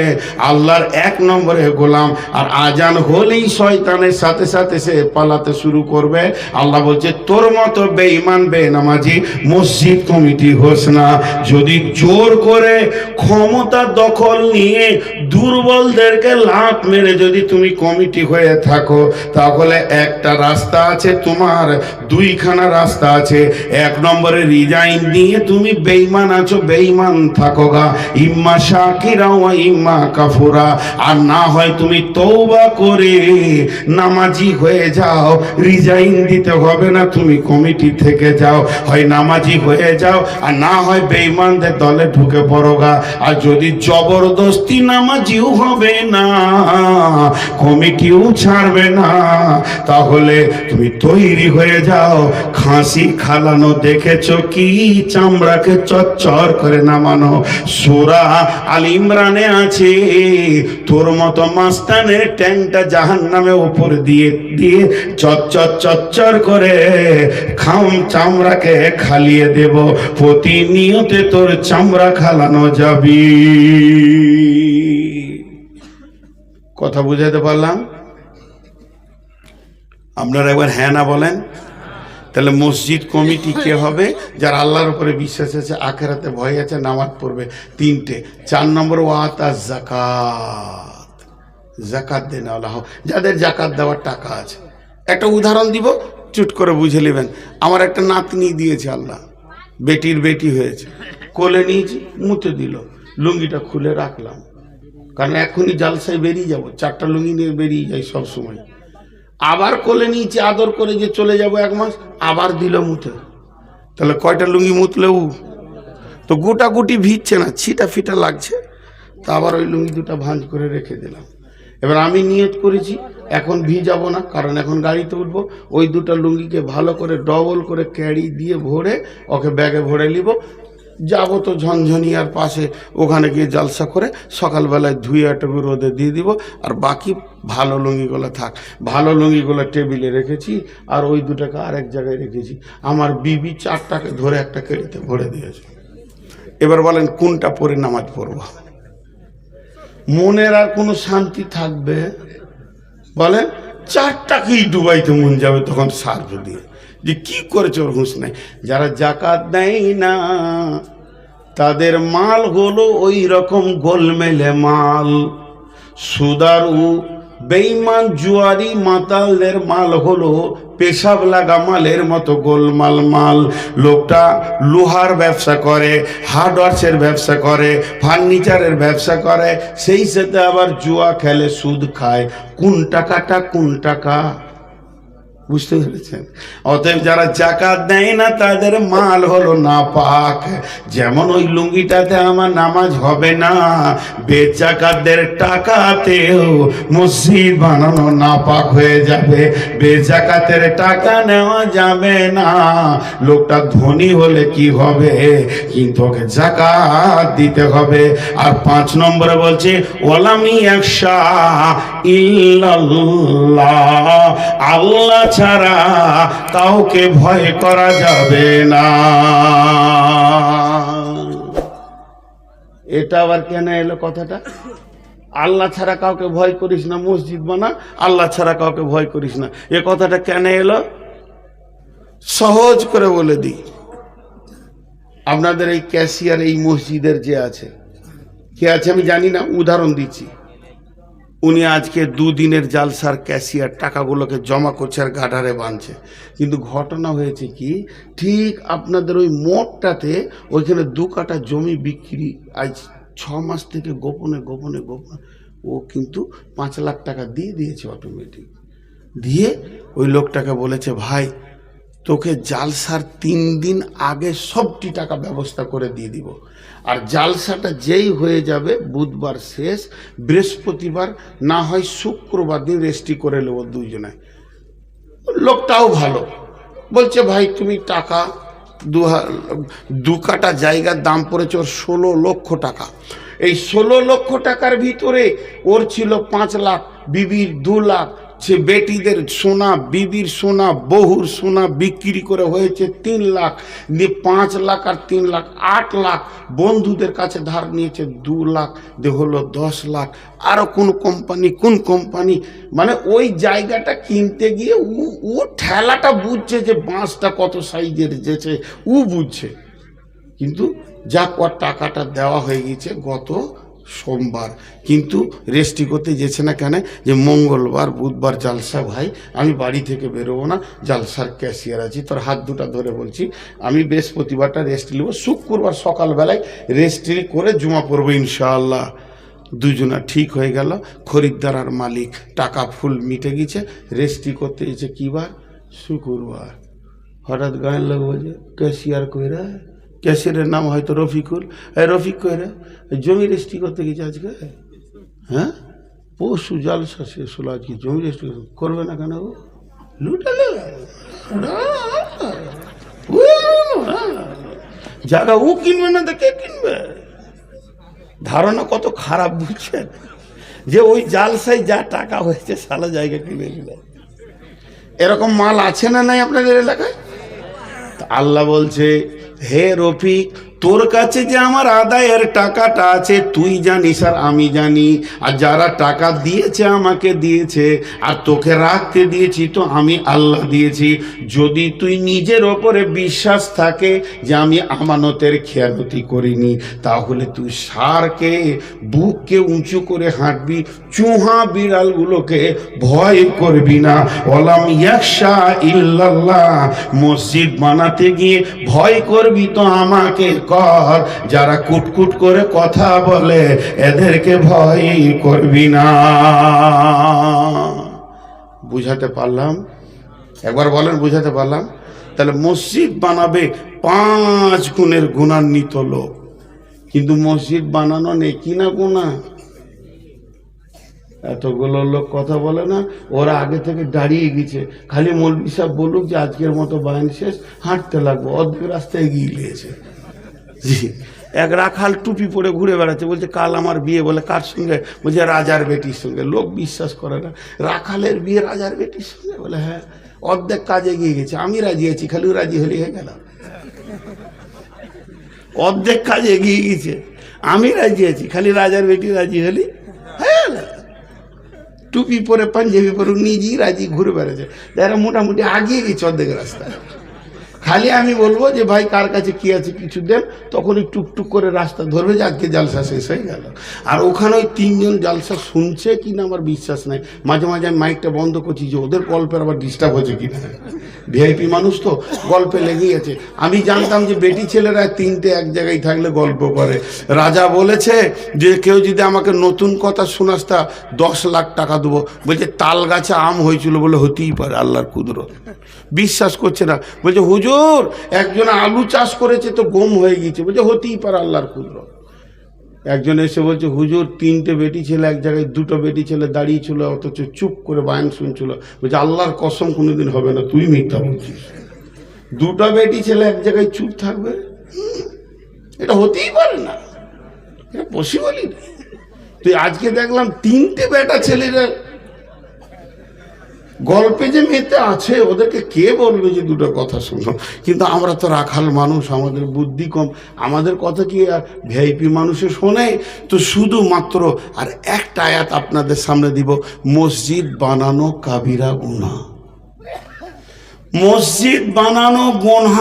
আল্লাহর 1 নম্বরে গোলাম, আর আজান হলেই শয়তানের সাথে সাথে সে পালাতে শুরু করবে। আল্লাহ বলছে তোর মতো বেঈমান বেনামাজি মসজিদ কমিটি হোস না। যদি জোর করে ক্ষমতা দখল নিয়ে দুর্বলদেরকে লাত মেরে যদি তুমি কমিটি হয়ে থাকো, তাহলে একটা রাস্তা আছে, তোমার 2খানা রাস্তা আছে। 1 নম্বরে রিজাইন দিয়ে তুমি বেঈমান আছো, বেঈমান থাকো গা, ইম্মা শাকিরা ওয়া ইম্মা কাফুরা। আর না হয় তুমি তওবা করে নামাজি হয়ে যাও, রিজাইন দিতে হবে না, তুমি কমিটি থেকে যাও, হয় নামাজি হয়ে যাও, আর না হয় বেঈমানদের দলে ঢুকে পড়ো গা। আর যদি জবরদস্তি নামাজিও হবে না, কমিটিও ছাড়বে না, তাহলে তুমি তৈরি হয়ে যাও। খাসি খালানো দেখেছো কি, চামড়াকে চচ্চর করে নামানো। সূরা আল ইমরানে আছে, তোর মতো মাস্তানের ট্যাংটা জাহান্নামে উপর দিয়ে দিয়ে চচ্চর চচ্চর করে চামড়াকে খালিয়ে দেব, প্রতিনিয়তে তোর চামড়া খালানো যাবি। কথা বুঝাতে পারলাম? আপনারা একবার হ্যাঁ না বলেন। তাহলে মসজিদ কমিটি কে হবে? যার আল্লাহর উপরে বিশ্বাস আছে, আখেরাতে ভয় আছে, নামাজ পড়বে। 3টে। 4 নম্বর ওয়াতা যাকাত, যাকাত দেন আল্লাহ, যাদের যাকাত দেওয়ার টাকা আছে। একটা উদাহরণ দিব, চুট করে বুঝে নেবেন। আমার একটা নাতনি দিয়েছে আল্লাহ, বেটির বেটি হয়েছে, কোলে নিয়েছি, মুতে দিল, লুঙ্গিটা খুলে রাখলাম, কারণ এখনই জালসায় বেরিয়ে যাব, 4টা লুঙ্গি নিয়ে বেরিয়ে যাই সব সময়। আবার কোলে নিয়েছি আদর করে যে চলে যাব 1 মাস, আবার দিল মুতে। তাহলে কয়টা লুঙ্গি মুতলেও তো গোটা গুটি ভিজছে না, ছিটা ফিটা লাগছে, তা আবার ওই লুঙ্গি 2টা ভাঁজ করে রেখে দিলাম। এবার আমি নিয়ত করেছি এখন ভিজাবো না, কারণ এখন গাড়িতে উঠবো, ওই 2টা লুঙ্গিকে ভালো করে ডবল করে ক্যারি দিয়ে ভরে ওকে ব্যাগে ভরে নিব, যাবো তো ঝনঝনিয়ার পাশে, ওখানে গিয়ে জালসা করে সকালবেলায় ধুয়ে একটু রোদে দিয়ে দিব। আর বাকি ভালো লুঙ্গিগুলো থাক, ভালো লুঙ্গিগুলো টেবিলে রেখেছি, আর ওই 2টাকে আরেক জায়গায় রেখেছি। আমার বিবি 4টাকে ধরে একটা কেড়িতে ভরে দিয়েছে। এবার বলেন কোনটা পরে নামাজ পড়ব? মনের আর কোনো শান্তি থাকবে? বলেন 4টাকেই ডুবাইতে মন যাবে তখন সার্ভ দিয়ে, যে কি করেছে ওর হুঁশ নাই। যারা যাকাত দেয় না তাদের মাল হলো ওই রকম গোলমেলে মাল। সুদারু বেঈমান জুয়ারি মাতালদের মাল হলো পেশাব লাগা মালের মতো গোলমাল মাল। লোকটা লোহার ব্যবসা করে, হার্ডওয়ার্সের ব্যবসা করে, ফার্নিচারের ব্যবসা করে, সেই সাথে আবার জুয়া খেলে, সুদ খায়। কোন টাকাটা কোন টাকা? বুঝতে পেরেছেন? অতএব যারা যাকাত দেয় না তাদের মাল হলো নাপাক। যেমন ওই লুঙ্গিটাতে আমার নামাজ হবে না, বেজাকাতদের টাকাতেও মসজিদ বানানো নাপাক হয়ে যাবে। বেজাকাতের টাকা নেওয়া যাবে না। লোকটা ধনী হলে কি হবে, কিন্তু ওকে যাকাত দিতে হবে। আর 5 নম্বরে বলছে ওয়ালামি ইয়াখশা ইল্লাল্লাহ, আল্লাহ ছাড়া কাউকে ভয় করা যাবে না। এটা আবার কেন এলো কথাটা? আল্লাহ ছাড়া কাউকে ভয় করিস না, মসজিদ বানা, আল্লাহ ছাড়া কাউকে ভয় করিস না, এ কথাটা কেন এলো? সহজ করে বলে দিই। আপনাদের এই ক্যাশিয়ার এই মসজিদের যে আছে, কে আছে আমি জানি না, উদাহরণ দিচ্ছি। উনি আজকে 2 দিনের জালসার ক্যাশিয়ার, টাকাগুলোকে জমা করছে আর গাডারে বাঁধছে। কিন্তু ঘটনা হয়েছে কি, ঠিক আপনাদের ওই মোড়টাতে ওইখানে 2 কাঠা জমি বিক্রি আজ 6 মাস থেকে গোপনে গোপনে গোপনে ও কিন্তু 5 লাখ টাকা দিয়ে দিয়েছে অটোমেটিক। দিয়ে ওই লোকটাকে বলেছে, ভাই তোকে জালসার 3 দিন আগে সবটি টাকা ব্যবস্থা করে দিয়ে দিব। আর জালসাটা যেই হয়ে যাবে বুধবার শেষ, বৃহস্পতিবার না হয় শুক্রবার দিন রেস্টি করে নেব দুইজনে। লোকটাও ভালো, বলছে ভাই তুমি টাকা 2 কাটা জায়গার দাম পড়েছে ওর 16 লক্ষ টাকা। এই 16 লক্ষ টাকার ভিতরে ওর ছিল 5 লাখ, বিবির 2 লাখ, সে বেটিদের সোনা, বিবির সোনা, বহুর সোনা বিক্রি করে হয়েছে 3 লাখ, দিয়ে 5 লাখ আর 3 লাখ 8 লাখ, বন্ধুদের কাছে ধার নিয়েছে 2 লাখ, দিয়ে হলো 10 লাখ। আরও কোন কোম্পানি মানে ওই জায়গাটা কিনতে গিয়ে ও ঠেলাটা বুঝছে যে বাঁশটা কত সাইজের যেছে, ও বুঝছে। কিন্তু যাক ওর টাকাটা দেওয়া হয়ে গেছে গত সোমবার, কিন্তু রেস্টি করতে যেছে না কেন, যে মঙ্গলবার বুধবার জালসা ভাই, আমি বাড়ি থেকে বেরোবো না, জালসার ক্যাশিয়ার আছি, তোর হাত দুটা ধরে বলছি আমি বৃহস্পতিবারটা রেস্ট নেবো, শুক্রবার সকালবেলায় রেস্টি করে জমা পড়বো ইনশাআল্লাহ। দুজনা ঠিক হয়ে গেল, খরিদ্দার আর মালিক টাকা ফুল মিটে গেছে। রেস্টি করতে গেছে কী বার? শুক্রবার। হঠাৎ গায়ের লোক বলছে ক্যাশিয়ার কইরা, ক্যাশিয়ারের নাম হয়তো রফিকুল, রফিক কইরা জমি রেস্টি করতে গেছে আজকে। হ্যাঁ, পশু জালসা শেষ হলো, আজকে জমি রেস্টি করবে না কেন? ও লুটালে জায়গা ও কিনবে না তো কে কিনবে? ধারণা কত খারাপ বুঝছেন, যে ওই জালসায় যা টাকা হয়েছে সালা জায়গা কিনে নিল। এরকম মাল আছে না নাই আপনাদের এলাকায়? আল্লাহ বলছে হে রফিক, তোর কাছে যে আমার আদায়ের টাকাটা আছে তুই জানিস আর আমি জানি, আর যারা টাকা দিয়েছে আমাকে দিয়েছে, আর তোকে রাখতে দিয়েছি তো আমি আল্লাহ দিয়েছি। যদি তুই নিজের ওপরে বিশ্বাস থাকে যে আমি আমানতের খেয়ানতি করিনি, তাহলে তুই সারকে বুককে উঁচু করে হাঁটবি, চুহা বিড়ালগুলোকে ভয় করবি না। ওয়ালাম ইয়াখশা ইল্লাল্লাহ, মসজিদ বানাতে গিয়ে ভয় করবি তো আমাকে কর, যারা কুটকুট করে কথা বলে এদেরকে ভয় করবি না। বুঝাতে পারলাম? একবার বলেন বুঝাতে পারলাম? তাহলে মসজিদ বানাবে 5 গুণের গুণান্বিত লোক, কিন্তু মসজিদ বানানো নেকি না গুনাহ? এতগুলো লোক কথা বলে না, ওরা আগে থেকে দাঁড়িয়ে গেছে, খালি মৌলভী সাহেব বলুক যে আজকের মতো বায়ান শেষ, হাঁটতে লাগবো, অর্ধেক রাস্তায় এগিয়ে গিয়েছে। জি, এক রাখাল টুপি পরে ঘুরে বেড়াচ্ছে, বলছে কাল আমার বিয়ে। বলে কার সঙ্গে? বলছে রাজার বেটির সঙ্গে। লোক বিশ্বাস করে না, রাখালের বিয়ে রাজার বেটির সঙ্গে? বলে হ্যাঁ। অর্ধেক কাজ এগিয়ে গেছে, আমি রাজি আছি, খালি রাজি হলে হয়ে গেল। অর্ধেক কাজ এগিয়ে গেছে, আমি রাজি আছি, খালি রাজার বেটি রাজি হলি হ্যাঁ। টুপি পরে পাঞ্জাবি পরে নিজেই রাজি ঘুরে বেড়াচ্ছে, যারা মোটামুটি আগিয়ে গেছে অর্ধেক রাস্তায়। খালি আমি বলবো যে ভাই কার কাছে কি আছে কিছু দেন, তখনই টুকটুক করে রাস্তা ধরবে যে আজকে জালসা শেষ হয়ে গেল। আর ওখানে ওই 3 জন জালসা শুনছে কিনা আমার বিশ্বাস নাই। মাঝে মাঝে আমি মাইকটা বন্ধ করছি যে ওদের গল্পের আবার ডিস্টার্ব হচ্ছে কিনা। ভিআইপি মানুষ তো গল্পে লেগেই আছে। আমি জানতাম যে বেটি ছেলেরা 3টে এক জায়গায় থাকলে গল্প করে। রাজা বলেছে যে কেউ যদি আমাকে নতুন কথা শোনাস তা 10 লাখ টাকা দেবো। বলছে তাল গাছে আম হয়েছিল, বলে হতেই পারে, আল্লাহর কুদরত। বিশ্বাস করছে না, বলছে হুজুর একজন আলু চাষ করেছে তো গম হয়ে গেছে, বলছে হতেই পারে, আল্লাহর কুদরত। একজন এসে বলছে হুজুর 3টে বেটি ছেলে এক জায়গায়, 2টো বেটি ছেলে দাঁড়িয়ে ছিল, অথচ চুপ করে বায়ান শুনছিল। বলছে আল্লাহর কসম কোনোদিন হবে না, তুই মিথ্যা বলছিস। 2টা বেটি ছেলে এক জায়গায় চুপ থাকবে? এটা হতেই পারে না, এটা পসিবলই না। তুই আজকে দেখলাম 3টে বেটা ছেলেরা গল্পে যে মেতে আছে, ওদেরকে কে বলবে যে 2টো কথা শুনো? কিন্তু আমরা তো রাখাল মানুষ, আমাদের বুদ্ধি কম, আমাদের কথা কি আর ভিআইপি মানুষে শোনে? তো শুধুমাত্র আর একটা আয়াত আপনাদের সামনে দিব, মসজিদ বানানো কাবিরা গুনাহ। মসজিদ বানানো গুনাহ।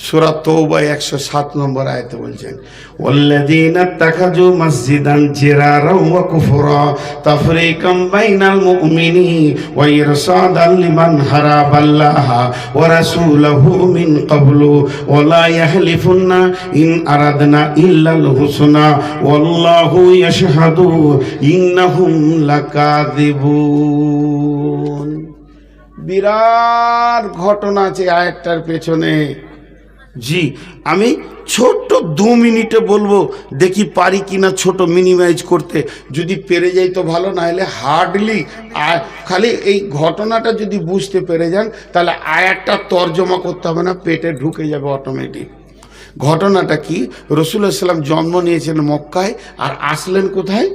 সূরা তওবা 107 নম্বর আয়াতে বলছেন ওয়াল্লাযীনা ইত্তাখাযু মাসজিদান জিরারাও ওয়া কুফরা তাফরীকাম বাইনাল মুমিনিন ওয়া ইরসাদান লিমান হারাবাল্লাহা ওয়া রাসূলুহু মিন ক্বাবলু ওয়া লা ইয়াহলিফুন্না ইন আরাদনা ইল্লাল হুসনা ওয়াল্লাহু ইয়াশহাদু ইন্নাহুম লাকাযিবুন। বিরাট ঘটনা আছে আয়াতটার পেছনে। জি, আমি ছোট্ট 2 মিনিটে বলবো, দেখি পারি কিনা ছোট মিনিমাইজ করতে। যদি পেরে যাই তো ভালো, না হলে হার্ডলি খালি এই ঘটনাটা যদি বুঝতে পেরে যান তাহলে আয়াতটা তর্জমা করতে হবে না, পেটে ঢুকে যাবে অটোমেটিক। ঘটনাটা কি, রাসূলুল্লাহ সাল্লাল্লাহু আলাইহি ওয়াসাল্লাম জন্ম নিয়েছেন মক্কায় আর আসলেন কোথায়?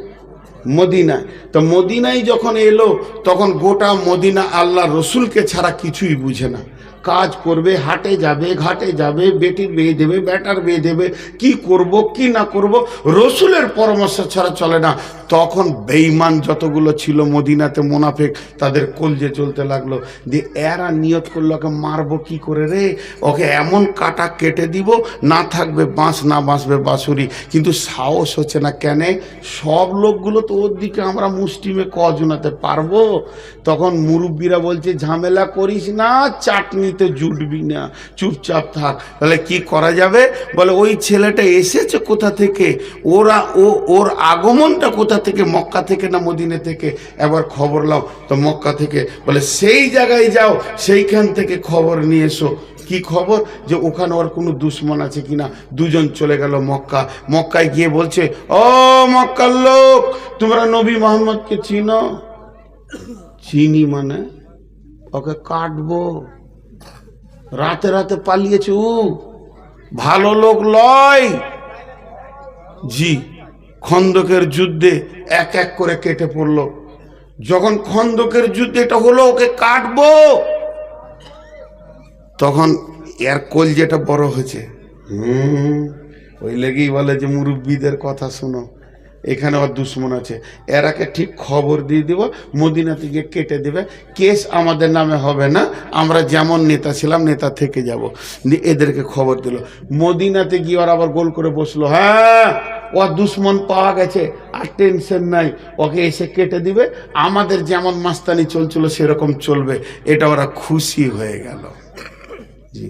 মদিনায়। তো মদিনায় যখন এলো তখন গোটা মদিনা আল্লাহ রসুলকে ছাড়া কিছুই বুঝে না। কাজ করবে, হাটে যাবে, ঘাটে যাবে, বেটির বিয়ে দেবে, বেটার বিয়ে দেবে, কি করব কি না করব রসুলের পরামর্শ ছাড়া চলে না। তখন বেঈমান যতগুলো ছিল মদিনাতে মুনাফিক, তাদের কলজে চলতে লাগলো। দিয়ে এরা নিয়ত করলো ওকে মারবো কি করে রে, ওকে এমন কাটা কেটে দিব, না থাকবে বাঁশ না বাঁচবে বাঁশুরি। কিন্তু সাহস হচ্ছে না, কেন? সব লোকগুলো তো ওর দিকে, আমরা মুষ্টিমে কজনাতে পারবো। তখন মুরব্বীরা বলছে ঝামেলা করিস না, চাটনিতে জুটবি না, চুপচাপ থাক। তাহলে কি করা যাবে? বলে ওই ছেলেটা এসেছে কোথা থেকে, ওর আগমনটা কোথা থেকে, মক্কা থেকে না মদিনা থেকে, একবার খবর লাও। তো মক্কা থেকে। বলে সেই জায়গায় যাও, সেইখান থেকে খবর নিয়ে এসো। কি খবর? যে ওখানে ওর কোনো দুশ্মন আছে কিনা। দুজন চলে গেল মক্কায় গিয়ে বলছে, ও মক্কার লোক, তোমরা নবী মোহাম্মদকে চিনো? চিনি মানে ওকে কাটবো। রাতে রাতে পালিয়েছে, ও ভালো লোক লয়। জি, খন্দকের যুদ্ধে এক এক করে কেটে পড়লো। যখন খন্দকের যুদ্ধে এটা হলো, ওকে কাটবো, তখন এর কলজেটা বড় হয়েছে। ওই লেগেই বলে যে মুরব্বীদের কথা শোনো, এখানে ওর দুশ্মন আছে, এরাকে ঠিক খবর দিয়ে দিব, মদিনাতে গিয়ে কেটে দেবে, কেস আমাদের নামে হবে না, আমরা যেমন নেতা ছিলাম নেতা থেকে যাব। এদেরকে খবর দিল। মদিনাতে গিয়ে ওরা আবার গোল করে বসলো, হ্যাঁ ওর দুশ্মন পাওয়া গেছে, আর টেনশন নাই, ওকে এসে কেটে দিবে, আমাদের যেমন মাস্তানি চলছিল সেরকম চলবে। এটা ওরা খুশি হয়ে গেল। জি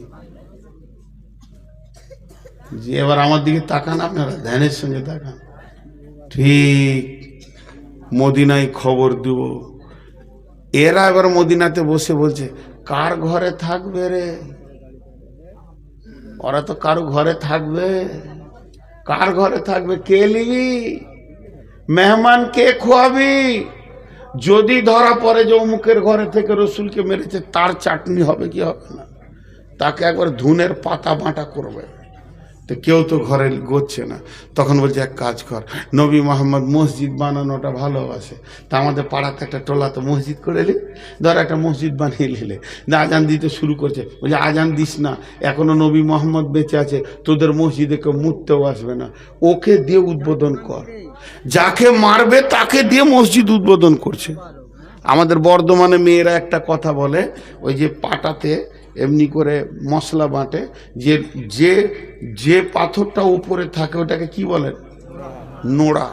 জি, এবার আমার দিকে তাকান, আপনারা ধ্যানের সঙ্গে তাকান। ঠিক মদিনায় খবর দেব। এরা এবার মদিনাতে বসে বলছে, কার ঘরে থাকবে রে? ওরা তো কারো ঘরে থাকবে। কার ঘরে থাকবে? কে নিবি? মেহমান কে খোয়াবি? যদি ধরা পড়ে যে অমুকের ঘরে থেকে রসুলকে মেরেছে, তার চাটনি হবে কি হবে না? তাকে একবার ধুনের পাতা বাঁটা করবে। তো কেউ তো ঘরে গোচ্ছে না। তখন বলছে এক কাজ কর, নবী মোহাম্মদ মসজিদ বানানোটা ভালোবাসে, তা আমাদের পাড়াতে একটা টোলাতে মসজিদ করে নি, ধর একটা মসজিদ বানিয়ে নিলে। আজান দিতে শুরু করছে, বলছে আজান দিস না, এখনো নবী মোহাম্মদ বেঁচে আছে, তোদের মসজিদে কেউ মুততেও আসবে না, ওকে দিয়ে উদ্বোধন কর। যাকে মারবে তাকে দিয়ে মসজিদ উদ্বোধন করছে। আমাদের বর্ধমানে মেয়েরা একটা কথা বলে, ওই যে পাটাতে এমনি করে মশলা বাটে, যে যে যে পাথরটা উপরে থাকে ওটাকে কি বলে? নোড়া।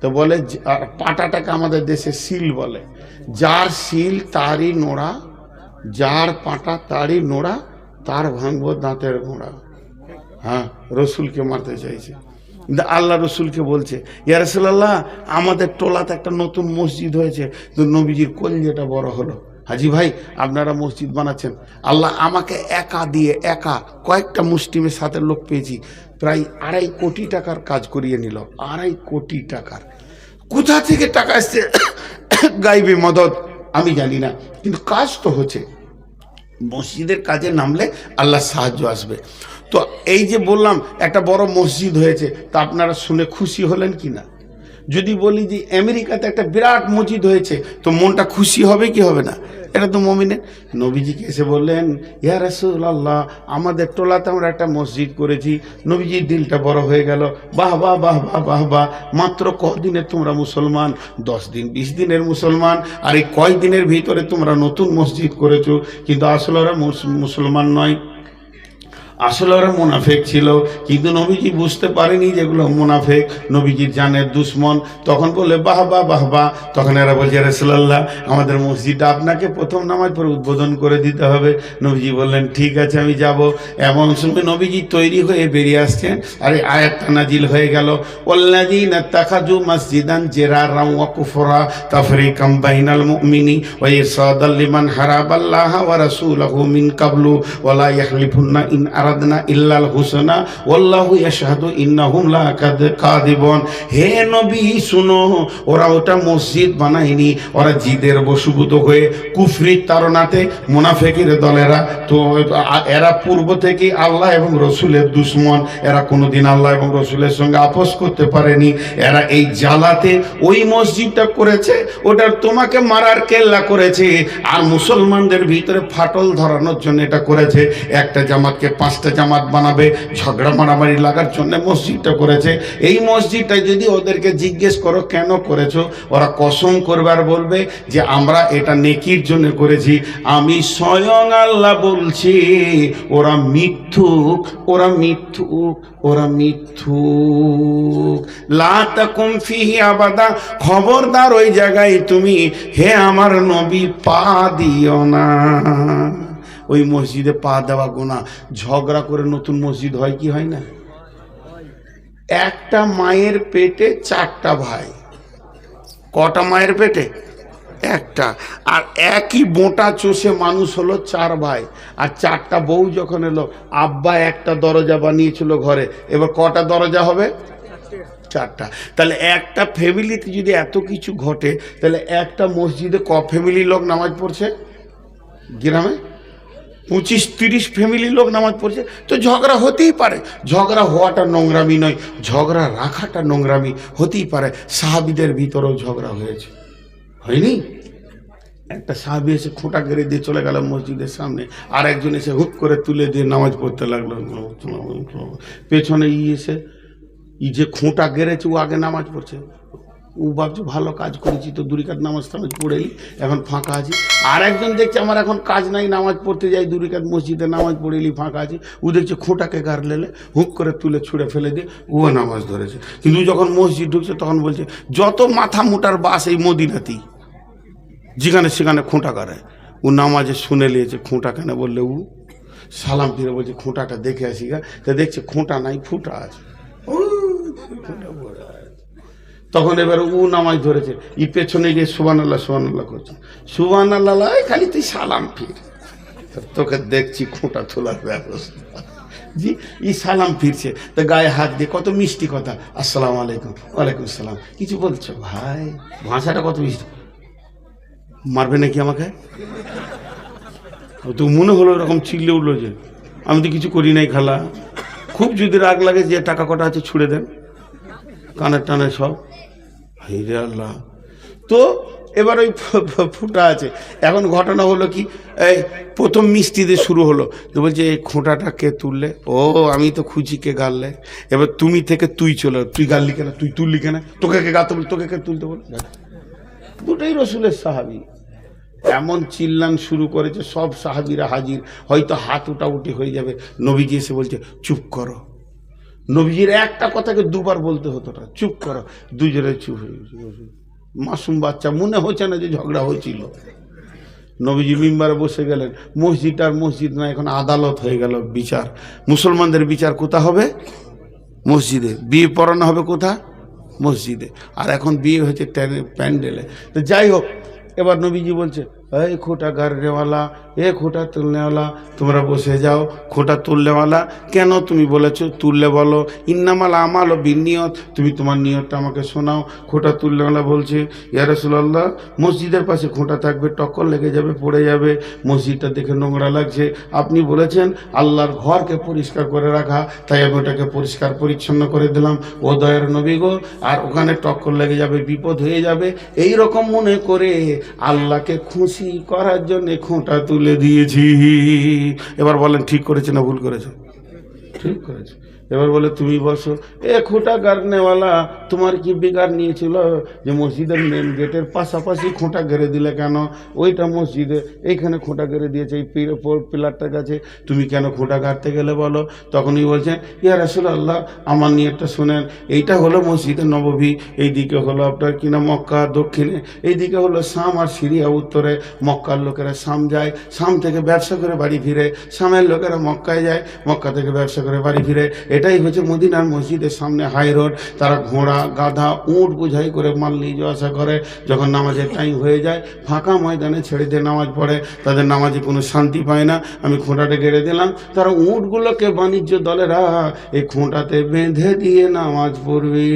তো বলে পাটাটাকে আমাদের দেশে শিল বলে। যার শিল তারই নোড়া, যার পাটা তারই নোড়া, তার ভাঙবো দাঁতের গোড়া। হ্যাঁ, রসুলকে মারতে চাইছে। আল্লাহ রসুলকে বলছে, ইয়া রাসূলুল্লাহ, আমাদের টোলাতে একটা নতুন মসজিদ হয়েছে, তো নবীজির কলিজাটা বড় হলো। হাজি ভাই, আপনারা মসজিদ বানাচ্ছেন, আল্লাহ আমাকে একা দিয়ে, একা কয়েকটা মুসলিমের সাথে লোক পেয়েছি, প্রায় 2.5 কোটি টাকার কাজ করিয়ে নিল। 2.5 কোটি টাকার। কোথা থেকে টাকা এসছে গাইবে মদত আমি জানি না, কিন্তু কাজ তো হচ্ছে। মসজিদের কাজে নামলে আল্লাহ সাহায্য আসবে। তো এই যে বললাম একটা বড় মসজিদ হয়েছে, তা আপনারা শুনে খুশি হলেন কি না? যদি বলি যে আমেরিকাতে একটা বিরাট মসজিদ হয়েছে, তো মনটা খুশি হবে কি হবে না? এটা তো মুমিনের। নবীজিকে এসে বললেন, ইয়া রাসূলুল্লাহ, আমাদের টোলাতে আমরা একটা মসজিদ করেছি। নবীজির দিলটা বড় হয়ে গেল, বাহ বাহ বাহ বাহ বাহ বাহ, মাত্র কদিনের তোমরা মুসলমান? 10 দিন 20 দিনের মুসলমান, আর এই কয়েকদিনের ভিতরে তোমরা নতুন মসজিদ করেছো, কিন্তু আসলে ওরা মুসলমান নয়। আসলে ওরা মুনাফেক ছিল, কিন্তু নবীজি বুঝতে পারেনি যেগুলো মুনাফেক, নবীজির জানের দুশ্মন। তখন বললে বাহ বাহ বাহ বাহ। তখন এরা বলছে রাসূলুল্লাহ, আমাদের মসজিদটা আপনাকে প্রথম নামাজ পড়ে উদ্বোধন করে দিতে হবে। নবীজি বললেন ঠিক আছে আমি যাব। এমন সময় নবীজি তৈরি হয়ে বেরিয়ে আসছেন, আর এই আয়াতটা নাজিল হয়ে গেল, ওয়াল্লাযীনা তাখাযু মাসজিদান জিরারান ওয়া কুফরা তাফরিকাম বাইনাল মুমিনি ওয়া ইরসাদাল লিমান হারাবাল্লাহা ওয়া রাসূলাহু মিন কাবলু ওয়া লা ইয়াহলিফুন্না ইন আরাদনা ইল্লাল হুসনা ওয়াল্লাহু ইয়াশহাদু ইন্নাহুম লাকাযিবুন। হে নবী শুনো, ওরা ওটা মসজিদ বানায়নি, ওরা জিদের বশীভূত হয়ে কুফরির তাড়নাতে মুনাফিকের দলেরা, তো এরা পূর্ব থেকে আল্লাহ এবং রসুলের দুশ্মন। এরা কোনোদিন আল্লাহ এবং রসুলের সঙ্গে আপোষ করতে পারেনি। এরা এই জ্বালাতে ওই মসজিদটা করেছে, ওটার তোমাকে মারার কেল্লা করেছে, আর মুসলমানদের ভিতরে ফাটল ধরানোর জন্য এটা করেছে। একটা জামাতকে 5টা জামাত বানাবে, ঝগড়া মারামারি লাগার জন্য মসজিদটা করেছে। এই মসজিদটা যদি ওদেরকে জিজ্ঞেস করো কেন করেছো, ওরা কসম করবে আর বলবে যে আমরা এটা নেকির জন্য করেছি। আমি স্বয়ং আল্লাহ বলছি ওরা মিথ্যুক, ওরা মিথ্যুক, ওরা মিথ্যুক। লা তাকুম ফিহি আবাদা, খবরদার ওই জায়গায় তুমি হে আমার নবী পা দিও না। ওই মসজিদে পা দেওয়া গুনাহ। ঝগড়া করে নতুন মসজিদ হয় কি হয় না? একটা মায়ের পেটে 4টা ভাই। কটা মায়ের পেটে? একটা। আর একই বোঁটা চষে মানুষ হলো 4 ভাই, আর 4টা বউ যখন এলো, আব্বা একটা দরজা বানিয়েছিল ঘরে, এবার কটা দরজা হবে? 4টা। তাহলে একটা ফ্যামিলিতে যদি এত কিছু ঘটে, তাহলে একটা মসজিদে ক ফ্যামিলি লোক নামাজ পড়ছে? গ্রামে 25-30 ফ্যামিলি লোক নামাজ পড়ছে। তো ঝগড়া হতেই পারে, ঝগড়া হওয়াটা নোংরামি নয়, ঝগড়া রাখাটা নোংরামি হতেই পারে। সাহাবীদের ভিতরেও ঝগড়া হয়েছে, হয়নি? একটা সাহাবী এসে খোঁটা গেড়ে দিয়ে চলে গেল মসজিদের সামনে, আর একজন এসে হুপ করে তুলে দিয়ে নামাজ পড়তে লাগলো। পেছনে এসে যে খোঁটা গেড়েছে ও আগে নামাজ পড়ছে। ও ভাবছে ভালো কাজ করেছি, তো 2 রাকাত নামাজ পড়েই এখন ফাঁকা আছি। আর একজন দেখছে আমার এখন কাজ নাই, নামাজ পড়তে যাই, 2 রাকাত মসজিদে নামাজ পড়েলি ফাঁকা আছি। ও দেখছে খোঁটাকে গার লেলে হুক করে তুলে ছুঁড়ে ফেলে দিয়ে ও নামাজ ধরেছে। কিন্তু যখন মসজিদ ঢুকছে তখন বলছে যত মাথা মোটার বাস এই মদিনাতেই, যেখানে সেখানে খোঁটা গাড়ায়। ও নামাজে শুনে নিয়েছে খোঁটা কেন, বললে ও সালাম ফিরে বলছে খোঁটাটা দেখে আসি গা। তা দেখছে খোঁটা নাই, ফুটা আছে। তখন এবার ও নামাজ ধরেছে, ই পেছনে গিয়ে সুবহানাল্লাহ সুবহানাল্লাহ করছে। সুবহানাল্লাহ, খালি তুই সালাম ফির, তোকে দেখছি খোঁটা তোলার ব্যবস্থা। জি, ই সালাম ফিরছে, তো গায়ে হাত দিয়ে কত মিষ্টি কথা, আসসালামু আলাইকুম, ওয়ালাইকুম আসসালাম, কিছু বলছো ভাই? ভাষাটা কত মিষ্টি। মারবে নাকি আমাকে? তো মনে হলো এরকম চিল্লে উঠলো যে আমি তো কিছু করি নাই খালা। খুব যদি রাগ লাগে, যে টাকা কটা আছে ছুড়ে দেন, কানের টানে সব। হাইরে আল্লাহ। তো এবার ওই ফুটা আছে। এখন ঘটনা হলো কি, এই প্রথম মিষ্টি দিয়ে শুরু হলো, তো বলছে এই খোঁটাটা কে তুললে? ও আমি তো খুঁজি কে গাললে। এবার তুমি থেকে তুই চলে, তুই গাললি কেন, তুই তুললি কেন, তোকে কে গাতে বল, তোকে কে তুলতে বল। দুটোই রসুলের সাহাবী। এমন চিল্লান শুরু করেছে, সব সাহাবীরা হাজির, হয়তো হাত উঠাউটি হয়ে যাবে। নবীজি এসে বলছে চুপ করো। নবীজির একটা কথাকে 2 বার বলতে হতো না, চুপ করো। দুজনে চুপ হয়ে গেছে। মাসুম বাচ্চা, মনে হচ্ছে না যে ঝগড়া হয়েছিল। নবীজি মিম্বারে বসে গেলেন। মসজিদ আর মসজিদ না, এখন আদালত হয়ে গেল, বিচার। মুসলমানদের বিচার কোথা হবে? মসজিদে। বিয়ে পড়ানো হবে কোথা? মসজিদে। আর এখন বিয়ে হয়েছে প্যান্ডেলে। তো যাই হোক, এবার নবীজি বলছে এই খোঁটা গাড়নেওয়ালা, এ খোঁটা তুলনেওয়ালা, তোমরা বসে যাও। খোঁটা তুলনেওয়ালা, কেন তুমি বলেছো তুললে বলো। ইন্নামাল আমাল ও বিনিয়ত, তুমি তোমার নিয়তটা আমাকে শোনাও। খোঁটা তুলনেওয়ালা বলছে ইয়া রাসূলুল্লাহ, মসজিদের পাশে খোঁটা থাকবে, টক্কর লেগে যাবে, পড়ে যাবে, মসজিদটা দেখে নোংরা লাগছে। আপনি বলেছেন আল্লাহর ঘরকে পরিষ্কার করে রাখা, তাই আমি ওটাকে পরিষ্কার পরিচ্ছন্ন করে দিলাম। ও দয়ার নবী গো, আর ওখানে টক্কর লেগে যাবে, বিপদ হয়ে যাবে, এই রকম মনে করে আল্লাহকে খুশি করার জন্য খোঁটা তুলে দিয়েছি। এবার বলেন ঠিক করেছে না ভুল করেছে? ঠিক করেছে। এবার বলে তুমি বসো। এ খোঁটা গাড়নেওয়ালা, তোমার কি বেকার নিয়েছিল যে মসজিদের মেন গেটের পাশাপাশি খোঁটা গেড়ে দিলে কেন? ওইটা মসজিদে, এইখানে খোঁটা গেড়ে দিয়েছে এই পিলারটার কাছে, তুমি কেন খোঁটা গাড়তে গেলে বলো? তখনই বলছেন, ইয়া রাসূলুল্লাহ আমার নিয়তটা শোনেন, এইটা হলো মসজিদে নববী, এইদিকে হলো আপনার কিনা মক্কা দক্ষিণে, এইদিকে হলো শাম আর সিরিয়া উত্তরে। মক্কার লোকেরা শাম যায়, শাম থেকে ব্যবসা করে বাড়ি ফিরে, শামের লোকেরা মক্কায় যায়, মক্কা থেকে ব্যবসা করে বাড়ি ফিরে। এটাই হচ্ছে মদিনার মসজিদের সামনে হাই রোড। তারা ঘোড়া গাধা উঁট বোঝাই করে মাল নিয়ে যাওয়া আসা করে। যখন নামাজের টাইম হয়ে যায় ফাঁকা ময়দানে ছেড়ে দিয়ে নামাজ পড়ে, তাদের নামাজে কোনো শান্তি পায় না। আমি খোঁটাটা গেড়ে দিলাম, তারা উঁটগুলোকে বাণিজ্য দলেরা এই খোঁটাতে বেঁধে দিয়ে নামাজ পড়বে।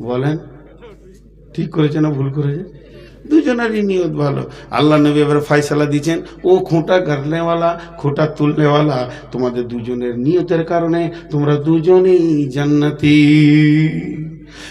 বলেন ঠিক করেছে না ভুল করেছে? দুজনেরই নিয়ত ভালো। আল্লাহ নবী এবার ফয়সালা দিচ্ছেন, ও খোঁটা গাড়নেওয়ালা খোঁটা তুলনেওয়ালা, তোমাদের দুজনের নিয়তের কারণে তোমরা দুজনেই জান্নাতি।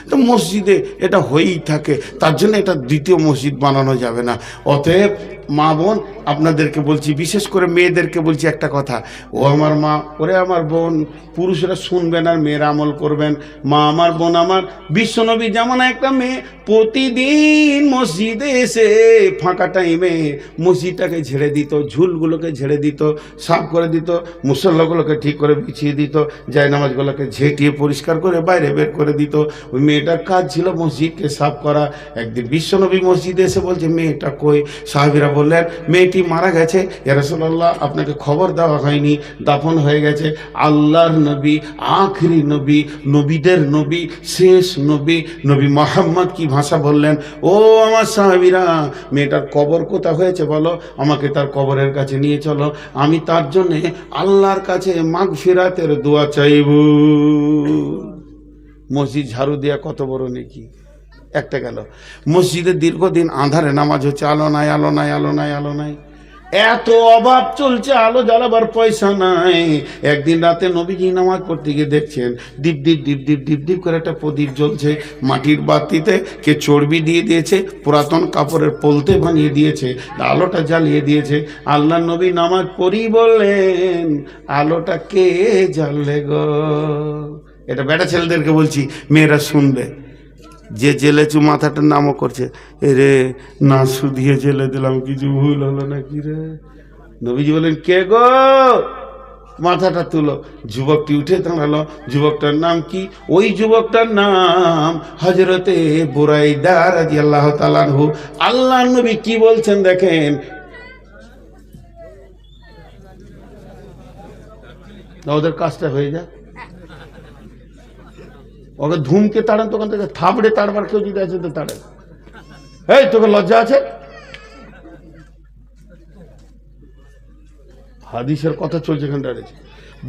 তো মসজিদে এটা হয়েই থাকে, তার জন্য এটা দ্বিতীয় মসজিদ বানানো যাবে না। অতএব মা বোন আপনাদেরকে বলছি, বিশেষ করে মেয়েদেরকে বলছি একটা কথা, ও আমার মা, ওরে আমার বোন, পুরুষরা শুনবেন আর মেয়েরা আমল করবেন। মা আমার, বোন আমার, বিশ্বনবী জামানা একটা মেয়ে প্রতিদিন মসজিদে এসে ফাঁকা টাইমে মসজিদটাকে ঝেড়ে দিত, ঝুলগুলোকে ঝেড়ে দিত, সাফ করে দিত, মুসল্লাগুলোকে ঠিক করে বিছিয়ে দিত, জায়নামাজগুলোকে ঝেঁটিয়ে পরিষ্কার করে বাইরে বের করে দিত। ওই মেয়েটার কাজ ছিল মসজিদকে সাফ করা। একদিন বিশ্বনবী মসজিদে এসে বলছে, মেয়েটা কই? সাহাবীরা বললেন, মেয়েটি মারা গেছে ইয়া রাসূলুল্লাহ, আপনাকে খবর দেওয়া হয়নি, দাফন হয়ে গেছে। আল্লাহর নবী, আখরি নবী, নবীদের নবী, শেষ নবী, নবী মুহাম্মদ কি ভাষা বললেন, ও আমার সাহাবীরা, মেয়েটার কবর কোথা হয়েছে বলো, আমাকে তার কবরের কাছে নিয়ে চলো, আমি তার জন্যে আল্লাহর কাছে মাগফিরাতের দোয়া চাইব। মসজিদ ঝাড়ু দেওয়া কত বড় নেকি। একটা গেল। মসজিদে দীর্ঘদিন আঁধারে নামাজ হচ্ছে, আলো নাই, আলো নাই, আলো নাই, আলো নাই, এত অভাব চলছে, আলো জ্বালাবার পয়সা নাই। একদিন রাতে নবীজি নামাজ পড়তে গিয়ে দেখছেন deep deep deep deep deep deep করে একটা প্রদীপ জ্বলছে। মাটির বাতিতে কে চর্বি দিয়ে দিয়েছে, পুরাতন কাপড়ের পলতে বানিয়ে দিয়েছে, আলোটা জ্বালিয়ে দিয়েছে। আল্লাহ নবী নামাজ পড়ি বললেন, আলোটা কে জ্বাললে গো? এটা বেটা ছেলেদেরকে বলছি, মেয়েরা শুনবে। যে জেলেছু মাথাটার নামও করছে, এরে না শুধিয়ে জেলে দিলাম, কিছু ভুল হলো নাকি রে? নবীজি বলেন, কে গো? মাথাটা তুলো। যুবকটি উঠে দাঁড়ালো। যুবকটার নাম কি? ওই যুবকটার নাম হযরতে বুরাইদা রাদিয়াল্লাহু তাআলা আনহু। আল্লাহ নবী কি বলছেন দেখেন, ওদের কাজটা হয়ে যায়, ওকে ধুমকে তাড়ান, তখন থেকে থাবড়ে তাড়বার কেউ যদি আছে তো তাড়েন। এই তোকে লজ্জা আছে? হাদিসের কথা চলছে এখানে দাঁড়িয়েছে।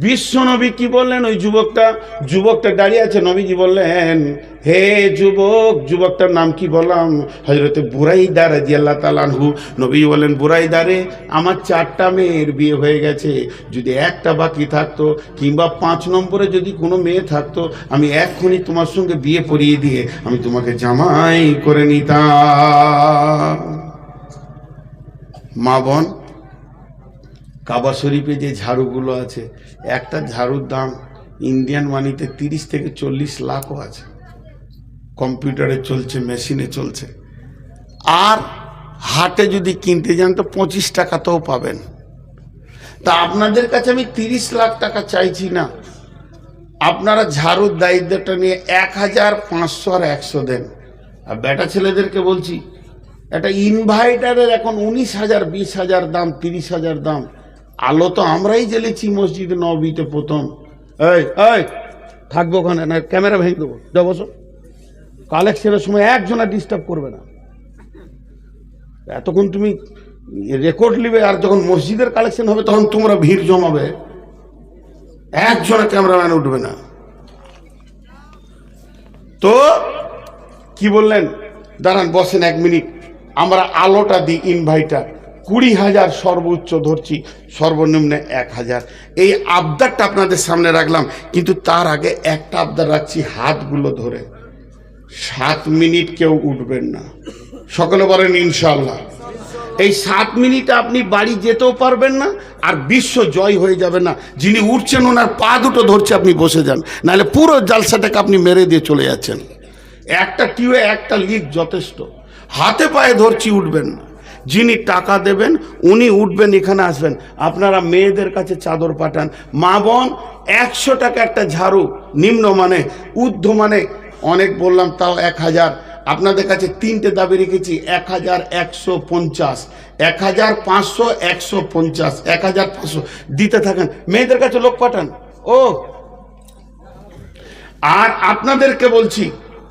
বিশ্ব নবী কি বললেন? ওই যুবকটা দাঁড়িয়ে আছে। নবীজি বললেন, হে যুবক, যুবকটার নাম কি বললাম? হযরতে বুরাইদা রাদিয়াল্লাহু তাআলা আনহু। নবী বলেন, বুরাইদা রে, আমার 4টা মেয়ের বিয়ে হয়ে গেছে, যদি একটা বাকি থাকতো কিংবা 5 নম্বরে যদি কোনো মেয়ে থাকতো, আমি এক্ষুনি তোমার সঙ্গে বিয়ে পড়িয়ে দিয়ে আমি তোমাকে জামাই করে নিতাম। মা বোন, কাবা শরীফে যে ঝাড়ুগুলো আছে, একটা ঝাড়ুর দাম ইন্ডিয়ান মানিতে 30 থেকে 40 লাখও আছে। কম্পিউটারে চলছে, মেশিনে চলছে। আর হাটে যদি কিনতে যান তো 25 টাকাতেও পাবেন। তা আপনাদের কাছে আমি 30 লাখ টাকা চাইছি না, আপনারা ঝাড়ুর দায়িত্বটা নিয়ে 1500 আর 100 দেন। আর বেটা ছেলেদেরকে বলছি, একটা ইনভার্টারের এখন 19,000, 20,000 দাম, 30,000 দাম। আলো তো আমরাই জ্বেলেছি মসজিদে নববীতে প্রথম। এই থাকবো ওখানে, না ক্যামেরা ভেঙে দেবো, যাও বসো। কালেকশনের সময় একজনা ডিস্টার্ব করবে না। এতক্ষণ তুমি রেকর্ড নিবে, আর যখন মসজিদের কালেকশন হবে তখন তোমরা ভিড় জমাবে, একজনা ক্যামেরাম্যান উঠবে না। তো কি বললেন? দাঁড়ান, বসেন 1 মিনিট, আমরা আলোটা দিই। ইনভার্টার 20,000 সর্বোচ্চ ধরছি, সর্বনিম্ন 1,000। এই আবদারটা আপনাদের সামনে রাখলাম, কিন্তু তার আগে একটা আবদার রাখছি, হাতগুলো ধরে 7 মিনিট কেউ উঠবেন না। সকলে বলেন ইনশাআল্লাহ। এই 7 মিনিটে আপনি বাড়ি যেতেও পারবেন না, আর বিশ্ব জয় হয়ে যাবে না। যিনি উঠছেন ওনার পা দুটো ধরছে, আপনি বসে যান, নাহলে পুরো জালসাটাকে আপনি মেরে দিয়ে চলে যাচ্ছেন। একটা টিউবে একটা লিক যথেষ্ট। হাতে পায়ে ধরছি, উঠবেন না। যিনি টাকা দেবেন উনি উঠবেন, এখানে আসবেন। আপনারা মেয়েদের কাছে চাদর পাঠান। মা বোন 100 টাকা একটা ঝাড়ু, নিম্ন মানে, ঊর্ধ্ব মানে অনেক বললাম, তাও 1000। আপনাদের কাছে 3টে দাবি রেখেছি, 1150, 1500, 150, 1500 দিতে থাকেন। মেয়েদের কাছে লোক পাঠান। ও আর আপনাদেরকে বলছি,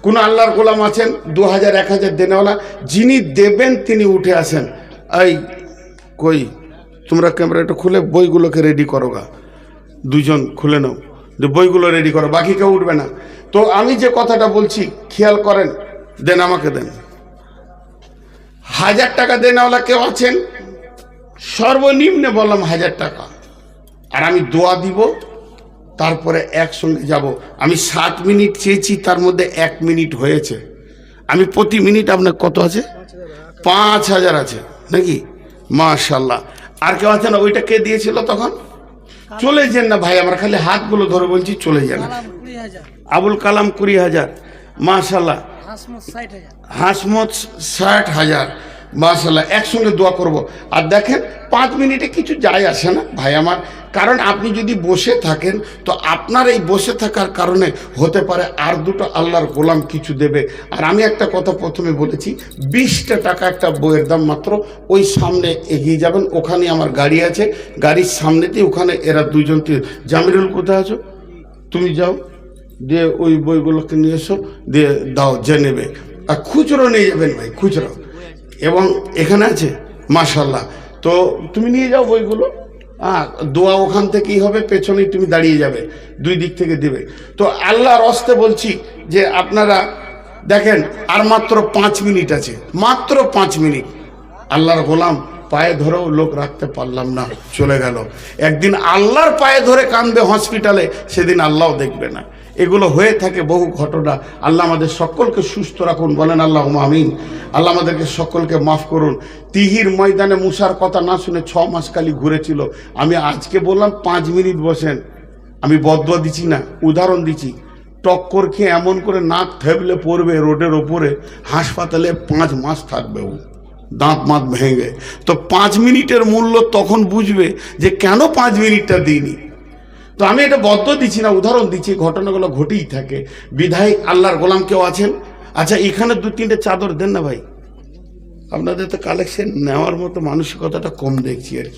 কোন আল্লাহর গোলাম আছেন 2000 1000 দেনেওয়ালা, যিনি দেবেন তিনি উঠে আসেন। এই কই তোমরা ক্যামেরাটা খুলে বইগুলোকে রেডি করো গা, দুজন খুলে নাও, যে বইগুলো রেডি করো, বাকি কেউ উঠবে না। তো আমি যে কথাটা বলছি খেয়াল করেন, দেন আমাকে দেন। 1000 টাকা দেনেওয়ালা কেউ আছেন? সর্বনিম্নে বললাম 1000 টাকা, আর আমি দোয়া দিব, তারপরে একসঙ্গে যাব। আমি 7 মিনিট চেয়েছি, তার মধ্যে 1 মিনিট হয়েছে। আমি প্রতি মিনিট আপনার কত আছে? 5000 আছে নাকি? মাশাল্লাহ। আর কেউ আছে না? ওইটা কে দিয়েছিল তখন? চলে যান না ভাই, আমার খালি হাতগুলো ধরে বলছি, চলে যান। আবুল কালাম 20,000, মাশাল্লাহ। হাসমত 60,000, মাশাল্লাহ। একসঙ্গে দোয়া করব। আর দেখেন 5 মিনিটে কিছু যায় আসে না ভাই আমার, কারণ আপনি যদি বসে থাকেন তো আপনার এই বসে থাকার কারণে হতে পারে আর দুটো আল্লাহর গোলাম কিছু দেবে। আর আমি একটা কথা প্রথমে বলেছি, 20টা টাকা একটা বইয়ের দাম মাত্র। ওই সামনে এগিয়ে যাবেন, ওখানে আমার গাড়ি আছে, গাড়ির সামনেতেই ওখানে এরা দুজন। জামিরুল কোথায় আছো? তুমি যাও, দিয়ে ওই বইগুলোকে নিয়ে এসো, দিয়ে দাও, যে নেবে। আর খুচরো নিয়ে যাবেন ভাই, খুচরো। এবং এখানে আছে মাশাল্লাহ, তো তুমি নিয়ে যাও বইগুলো। দোয়া ওখান থেকেই হবে, পেছনেই তুমি দাঁড়িয়ে যাবে, 2 দিক থেকে দিবে। তো আল্লাহর হস্তে বলছি যে আপনারা দেখেন, আর মাত্র 5 মিনিট আছে, মাত্র 5 মিনিট। আল্লাহর গোলাম পায়ে ধরেও লোক রাখতে পারলাম না, চলে গেল। একদিন আল্লাহর পায়ে ধরে কাঁদবে হসপিটালে, সেদিন আল্লাহও দেখবে না। এগুলো হয়ে থাকে বহু ঘটনা। আল্লাহ আমাদের সকলকে সুস্থ রাখুন, বলেন আল্লাহুম্মা আমিন। আল্লাহ আমাদেরকে সকলকে মাফ করুন। তিহির ময়দানে মুসার কথা না শুনে 6 মাস কালি ঘুরেছিল। আমি আজকে বললাম 5 মিনিট বসেন, আমি বদদুয়া দিচ্ছি না, উদাহরণ দিচ্ছি। টক্কর খেয়ে এমন করে নাক থেবলে পড়বে রোডের ওপরে, হাসপাতালে 5 মাস থাকবে ও, দাঁত মাত ভেঙে। তো 5 মিনিটের মূল্য তখন বুঝবে যে কেন 5 মিনিটটা দিইনি। তো আমি এটা বদ্ধ দিচ্ছি না, উদাহরণ দিচ্ছি, ঘটনাগুলো ঘটেই থাকে। বিধায় আল্লাহর গোলাম কেউ আছেন? আচ্ছা, এখানে 2-3টে চাদর দেন না ভাই। আপনাদের তো কালেকশন নেওয়ার মতো মানসিকতাটা কম দেখছি আর কি।